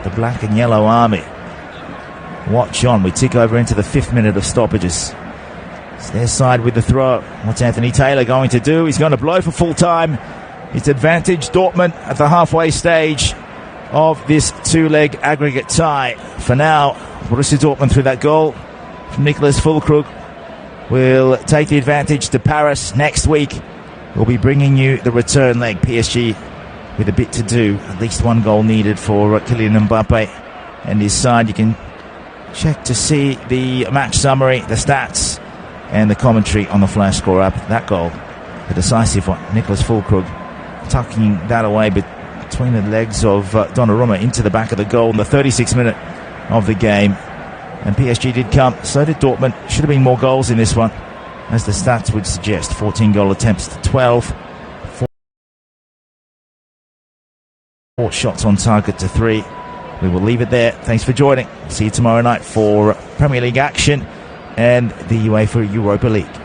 The black and yellow army. Watch on. We tick over into the 5th minute of stoppages. It's their side with the throw. What's Anthony Taylor going to do? He's going to blow for full time. It's advantage Dortmund at the halfway stage. of this two-leg aggregate tie. For now, Borussia Dortmund through that goal from Nicholas Fullkrug will take the advantage to Paris. Next week, we'll be bringing you the return leg. PSG with a bit to do. At least one goal needed for Kylian Mbappe and his side. You can check to see the match summary, the stats, and the commentary on the Flash Score app. That goal, the decisive one, Nicholas Fullkrug tucking that away between the legs of Donnarumma into the back of the goal in the 36th minute of the game. And PSG did come, so did Dortmund. Should have been more goals in this one, as the stats would suggest. 14 goal attempts to 12. 4 shots on target to 3. We will leave it there. Thanks for joining. See you tomorrow night for Premier League action and the UEFA Europa League.